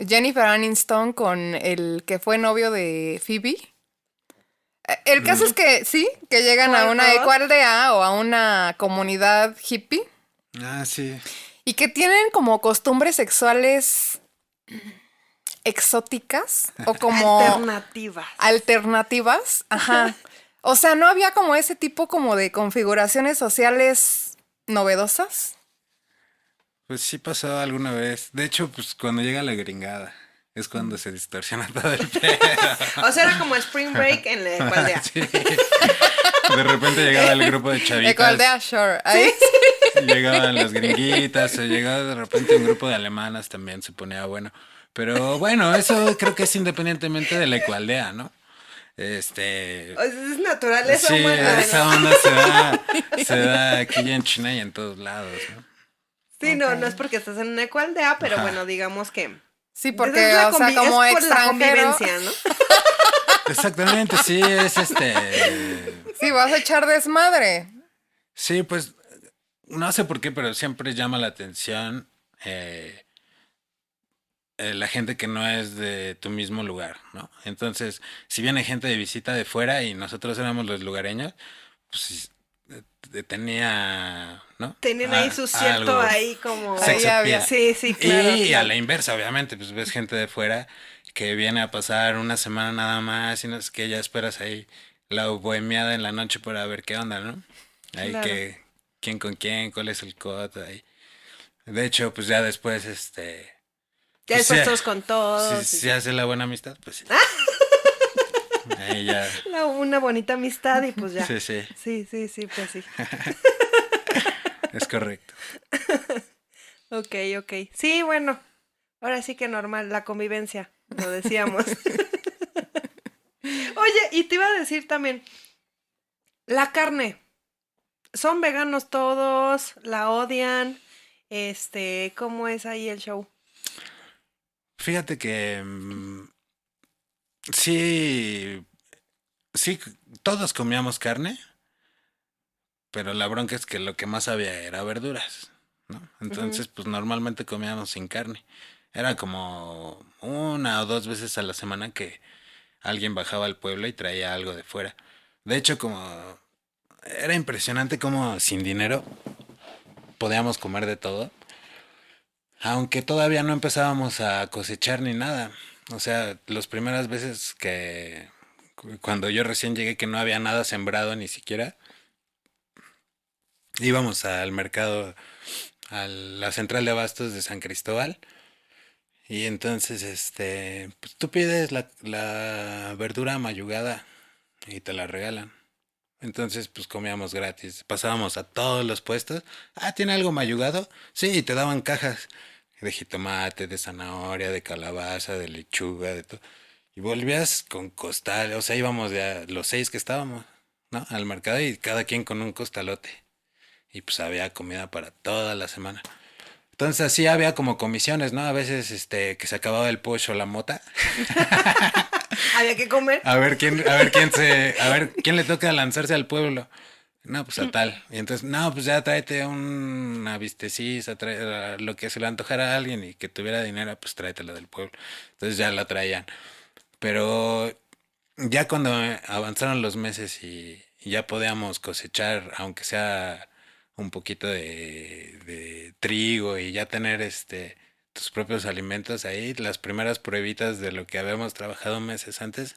Jennifer Aniston con el que fue novio de Phoebe. El caso es que sí, que llegan a ¿Paul una Rudd? ecoaldea o a una comunidad hippie Ah, sí. y que tienen como costumbres sexuales exóticas o como Alternativas. alternativas. Ajá. O sea, no había como ese tipo como de configuraciones sociales novedosas. Pues sí pasó alguna vez. De hecho, pues cuando llega la gringada es cuando se distorsiona todo el pedo. O sea, era como Spring Break en la ecualdea. Sí. De repente llegaba el grupo de Ecoaldea chavitas, Shore. Ahí. llegaban las gringuitas, o llegaba de repente un grupo de alemanas también se ponía bueno. Pero bueno, eso creo que es independientemente de la ecualdea, ¿no? O sea, es naturaleza Sí, humana, esa ¿no? onda se da aquí en China y en todos lados, ¿no? Sí, Ok. no, no es porque estás en una ecualdea, pero Ajá. bueno, digamos que Sí, pues es porque, o sea, es como por la extranjero, convivencia, ¿no? Exactamente, sí, es sí, vas a echar desmadre. Sí, pues no sé por qué, pero siempre llama la atención eh, la gente que no es de tu mismo lugar, ¿no? Entonces, si viene gente de visita de fuera y nosotros éramos los lugareños, pues sí, tenía, ¿no? Tenían ahí su cierto Algo ahí como... Ahí sex había. appeal. Sí, sí, claro, Y a claro. la inversa, obviamente, pues ves gente de fuera que viene a pasar una semana nada más y no es que ya esperas ahí la bohemiada en la noche para ver qué onda, ¿no? Ahí Claro. que quién con quién, cuál es el coto ahí. De hecho, pues ya después, Ya pues sí, después todos con si todos. Sí, se sí. hace la buena amistad, pues sí. Ahí ya, Una bonita amistad y pues ya. sí, sí, Sí, sí, sí, pues sí. es correcto. Ok, ok. Sí, bueno, ahora sí que normal, la convivencia, lo decíamos. Oye, y te iba a decir también, la carne, ¿son veganos todos? ¿La odian? ¿Cómo es ahí el show? Fíjate que sí, sí, todos comíamos carne, pero la bronca es que lo que más había era verduras, ¿no? Ujú. Entonces, pues normalmente comíamos sin carne. Era como una o dos veces a la semana que alguien bajaba al pueblo y traía algo de fuera. De hecho, como era impresionante como sin dinero podíamos comer de todo, aunque todavía no empezábamos a cosechar ni nada. O sea, las primeras veces que Cuando yo recién llegué que no había nada sembrado ni siquiera, íbamos al mercado, a la central de abastos de San Cristóbal. Y entonces, pues tú pides la verdura mayugada y te la regalan. Entonces, pues comíamos gratis. Pasábamos a todos los puestos. Ah, ¿tiene algo mayugado? Sí, y te daban cajas de jitomate, de zanahoria, de calabaza, de lechuga, de todo. Y volvías con costal. O sea, íbamos ya los 6 que estábamos, ¿no? Al mercado y cada quien con un costalote. Y pues había comida para toda la semana. Entonces así había como comisiones, ¿no? A veces que se acababa el pollo o la mota. Había que comer. A ver quién le toca lanzarse al pueblo. No, pues a tal. Y entonces, no, pues ya tráete una bistecisa, lo que se le antojara a alguien y que tuviera dinero, pues tráetelo del pueblo. Entonces ya la traían. Pero ya cuando avanzaron los meses y ya podíamos cosechar, aunque sea un poquito de trigo y ya tener tus propios alimentos ahí, las primeras pruebitas de lo que habíamos trabajado meses antes,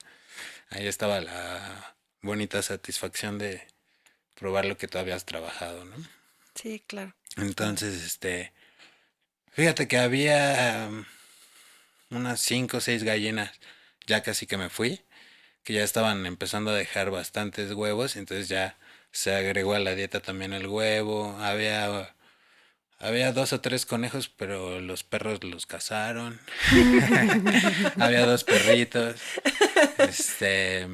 ahí estaba la bonita satisfacción de probar lo que tú habías trabajado, ¿no? Sí, claro. Entonces, fíjate que había unas 5 o 6 gallinas, ya casi que me fui, que ya estaban empezando a dejar bastantes huevos, entonces ya se agregó a la dieta también el huevo. Había 2 o 3 conejos, pero los perros los cazaron. Había 2 perritos. Este,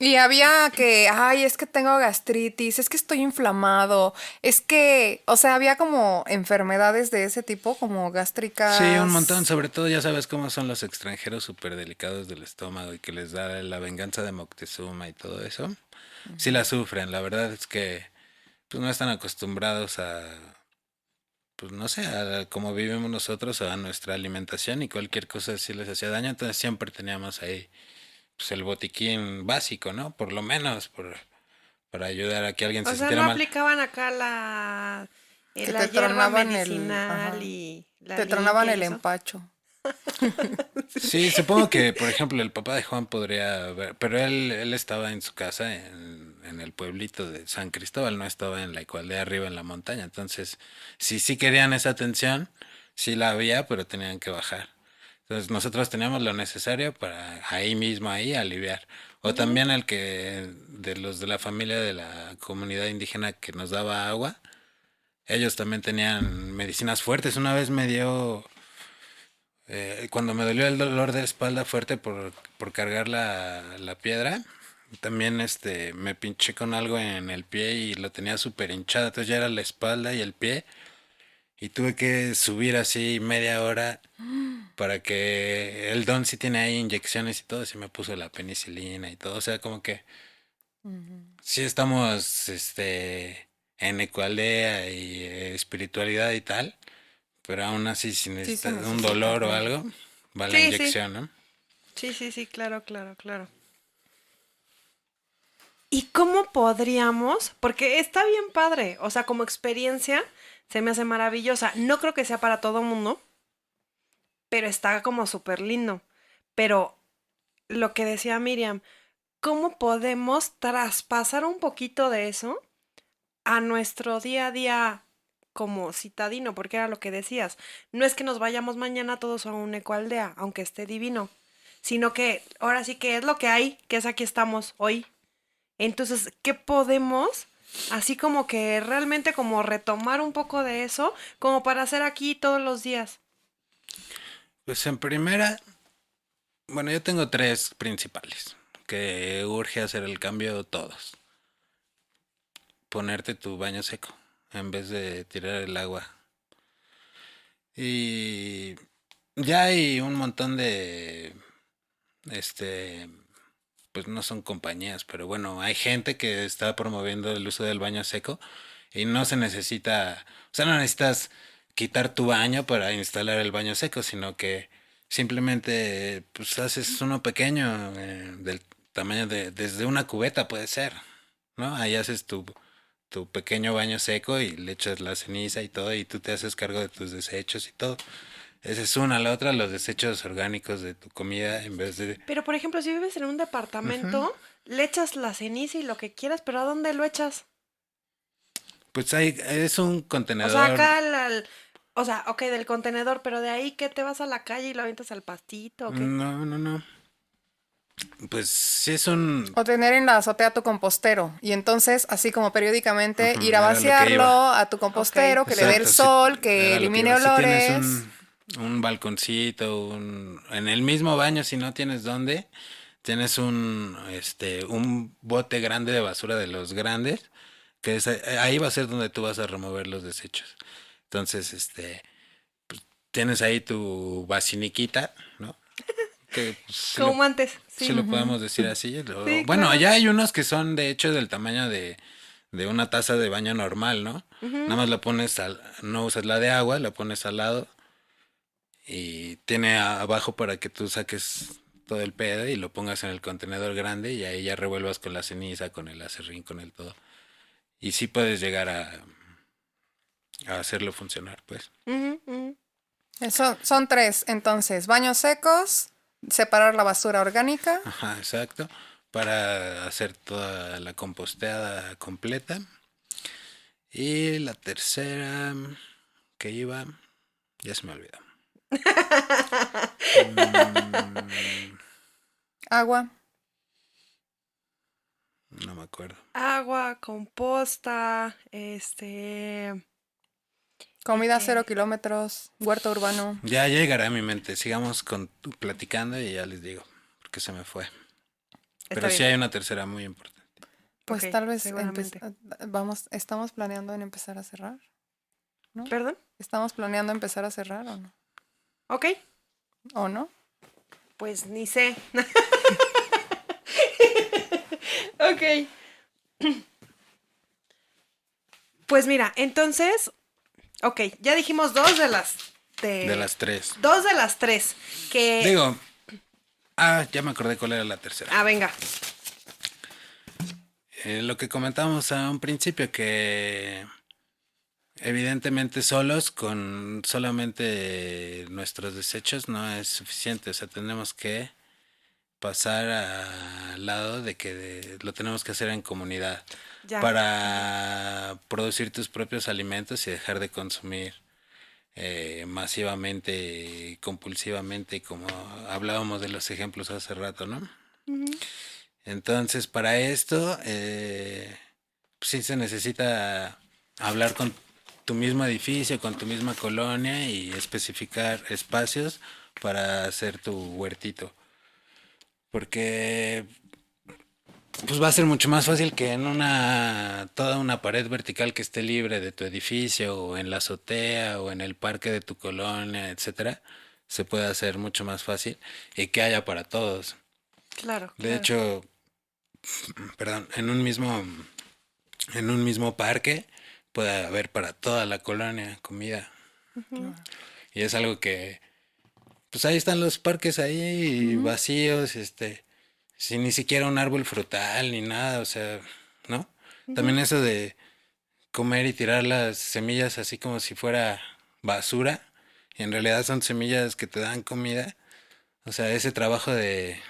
Y había que, ay, es que tengo gastritis, es que estoy inflamado, es que, o sea, había como enfermedades de ese tipo, como sí, un montón. gástricas. Sobre todo ya sabes cómo son los extranjeros súper delicados del estómago y que les da la venganza de Moctezuma y todo eso. Sí la sufren. La verdad es que pues no están acostumbrados pues no sé, a cómo vivimos nosotros, a nuestra alimentación y cualquier cosa sí les hacía daño. Entonces siempre teníamos ahí pues el botiquín básico, ¿no? Por lo menos, para ayudar a que alguien O se sea, sintiera no mal. aplicaban acá Que la te hierba tronaban medicinal ajá, y la te tronaban limpia y el eso. empacho. Sí, supongo que, por ejemplo, el papá de Juan podría ver, pero él estaba en su casa en el pueblito de San Cristóbal, no estaba en la de arriba en la montaña. Entonces, si sí querían esa atención, sí la había, pero tenían que bajar. Entonces, nosotros teníamos lo necesario para ahí mismo, ahí aliviar. O Ujú. también el que de los de la familia de la comunidad indígena que nos daba agua, ellos también tenían medicinas fuertes. Una vez me dio cuando me dolió el dolor de espalda fuerte por cargar la piedra, también me pinché con algo en el pie y lo tenía súper hinchado, entonces ya era la espalda y el pie y tuve que subir así media hora para que el don sí tiene ahí inyecciones y todo, sí me puso la penicilina y todo, o sea, como que Ujú. sí estamos en ecualdea y espiritualidad y tal, pero aún así si Sí se necesitas un necesita. dolor o algo, va la Sí, sí. inyección, ¿no? Sí, sí, sí, claro, claro, claro. ¿Y cómo podríamos? Porque está bien padre, o sea, como experiencia se me hace maravillosa. No creo que sea para todo mundo, pero está como súper lindo. Pero lo que decía Miriam, ¿cómo podemos traspasar un poquito de eso a nuestro día a día como citadino? Porque era lo que decías. No es que nos vayamos mañana todos a una ecoaldea, aunque esté divino, sino que ahora sí que es lo que hay, que es aquí estamos hoy. Entonces, ¿qué podemos, así como que realmente como retomar un poco de eso, como para hacer aquí todos los días? Pues en primera, bueno, yo tengo 3 principales que urge hacer el cambio todos. Ponerte tu baño seco en vez de tirar el agua. Y ya hay un montón este, pues no son compañías, pero bueno, hay gente que está promoviendo el uso del baño seco y no se necesita, o sea, no necesitas quitar tu baño para instalar el baño seco, sino que simplemente pues haces uno pequeño del tamaño desde una cubeta puede ser, ¿no? Ahí haces tu pequeño baño seco y le echas la ceniza y todo y tú te haces cargo de tus desechos y todo. Esa es una. La otra, los desechos orgánicos de tu comida en vez de... Pero, por ejemplo, si vives en un departamento, le echas la ceniza y lo que quieras, pero ¿a dónde lo echas? Pues es un O sea, contenedor. acá o sea, ok, del contenedor, pero de ahí que te vas a la calle y lo avientas al pastito, ¿o qué? No, no, no. Pues sí es un... O tener en la azotea tu compostero y entonces así como periódicamente Ujú, ir a era lo que vaciarlo iba. a tu Ok. compostero, que le dé el Exacto, sí, sol, que era lo que elimine iba. Si tienes olores. un balconcito, en el mismo baño, si no tienes dónde, tienes un bote grande de basura de los grandes, que ahí va a ser donde tú vas a remover los desechos. Entonces, tienes ahí tu basiniquita, ¿no? Que pues, Como antes, sí sí. lo podemos decir así. Sí, Bueno, claro. allá hay unos que son de hecho del tamaño de una taza de baño normal, ¿no? Ujú. Nada más la pones no usas la de agua, la pones al lado y tiene abajo para que tú saques todo el pedo y lo pongas en el contenedor grande y ahí ya revuelvas con la ceniza, con el acerrín, con el todo. Y sí puedes llegar a hacerlo funcionar, pues. Ujú, ujú. Eso, son tres, entonces, baños secos, separar la basura orgánica. Ajá, exacto. Para hacer toda la composteada completa. Y la tercera que iba, ya se me olvidó. Mm, Agua. no me acuerdo. Agua, composta, Comida ¿qué? 0 kilómetros, huerto urbano. Ya llegará a mi mente. Sigamos platicando y ya les digo, porque se me fue. Está Pero sí bien, hay una tercera muy importante. Pues ok, tal vez seguramente. estamos planeando en empezar a cerrar, ¿no? ¿Perdón? ¿Estamos planeando empezar a cerrar o no? Ok, ¿O no? pues ni sé. Ok. Pues mira, entonces, ok, ya dijimos De de, las tres. dos de las tres, que, Digo, ya me acordé cuál era la tercera. venga, Lo que comentábamos a un principio, que evidentemente solos, con solamente nuestros desechos, no es suficiente. O sea, tenemos que pasar al lado de que lo tenemos que hacer en comunidad ya, para producir tus propios alimentos y dejar de consumir masivamente y compulsivamente, como hablábamos de los ejemplos hace rato, ¿no? ujú, Entonces, para esto, pues sí se necesita hablar con tu mismo edificio, con tu misma colonia y especificar espacios para hacer tu huertito. Porque pues va a ser mucho más fácil que en toda una pared vertical que esté libre de tu edificio o en la azotea o en el parque de tu colonia, etcétera, se puede hacer mucho más fácil y que haya para todos. claro, De claro. hecho, perdón, en un mismo parque puede haber para toda la colonia comida. Ujú, Y es algo que, pues ahí están los parques ahí Ujú, vacíos, sin ni siquiera un árbol frutal ni nada, o sea, ¿no? ujú, También eso de comer y tirar las semillas así como si fuera basura, y en realidad son semillas que te dan comida. O sea, ese trabajo de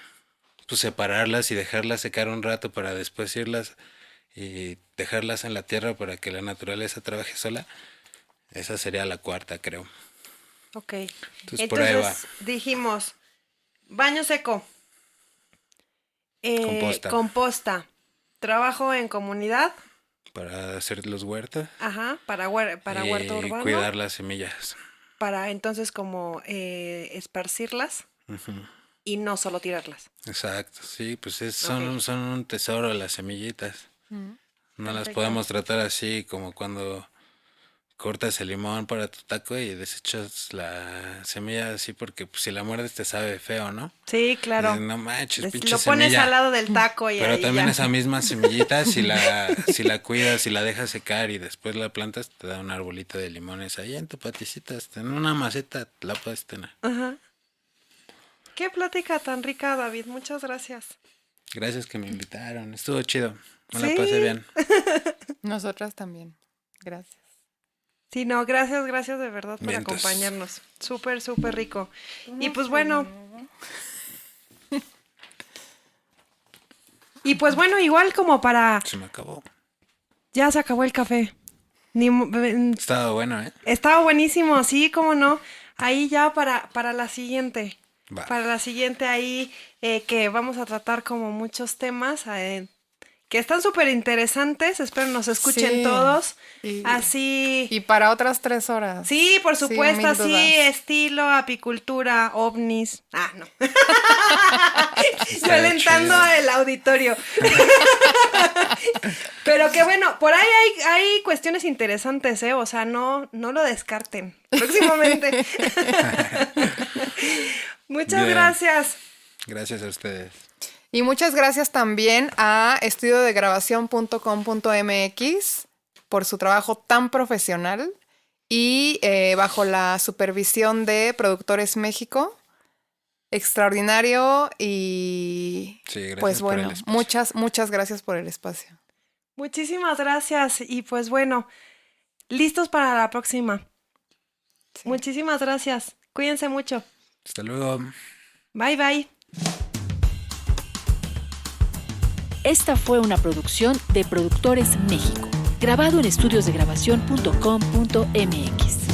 pues separarlas y dejarlas secar un rato para después irlas y dejarlas en la tierra para que la naturaleza trabaje sola, esa sería la cuarta, creo. ok. Entonces por ahí va, Entonces dijimos, baño seco, composta, composta, trabajo en comunidad, para hacer los huertos ajá, para huerto y urbano, cuidar las semillas. para entonces como esparcirlas y no solo tirarlas. Exacto, sí, pues Ok, son un tesoro las semillitas. ujú. No las perfecto. podemos tratar así como cuando cortas el limón para tu taco y desechas la semilla así porque pues, si la muerdes te sabe feo, ¿no? Sí, Dices, claro. no manches, pinche Lo pones al semilla. lado del taco y Pero ahí también ya. esa misma semillita, si la cuidas, si la dejas secar y después la plantas, te da un arbolito de limones ahí en tu paticita, hasta en una maceta la puedes tener. Ajá. Qué plática tan rica, David. Muchas gracias. Gracias que me invitaron, estuvo chido, me la pasé Sí. bien. Nosotras también. Gracias. Sí, no, gracias de verdad por Vientos. acompañarnos. Súper, súper rico. Y pues bueno. Y pues bueno, igual como para... Se me acabó. Ya se acabó el café. Estaba bueno, ¿eh? Estaba buenísimo, sí, cómo no. Ahí ya para la siguiente. Va. Para la siguiente ahí que vamos a tratar como muchos temas que están súper interesantes. Espero nos escuchen Sí. todos. Y- Así... Y para otras 3 horas. Sí, por Sí, supuesto, mil así, dudas. estilo, apicultura, ovnis. Ah, no. Está Violentando chido. el auditorio. Pero que bueno, por ahí hay cuestiones interesantes, ¿eh? O sea, no lo descarten. Próximamente. Muchas Bien. gracias. Gracias a ustedes. Y muchas gracias también a estudiodegrabación.com.mx por su trabajo tan profesional y bajo la supervisión de Productores México. Extraordinario y Sí, gracias pues por el bueno, espacio. muchas gracias por el espacio. Muchísimas gracias. Y pues bueno, listos para la próxima. Sí. Muchísimas gracias. Cuídense mucho. Hasta luego. Bye, bye. Esta fue una producción de Productores México, grabado en estudiosdegrabación.com.mx.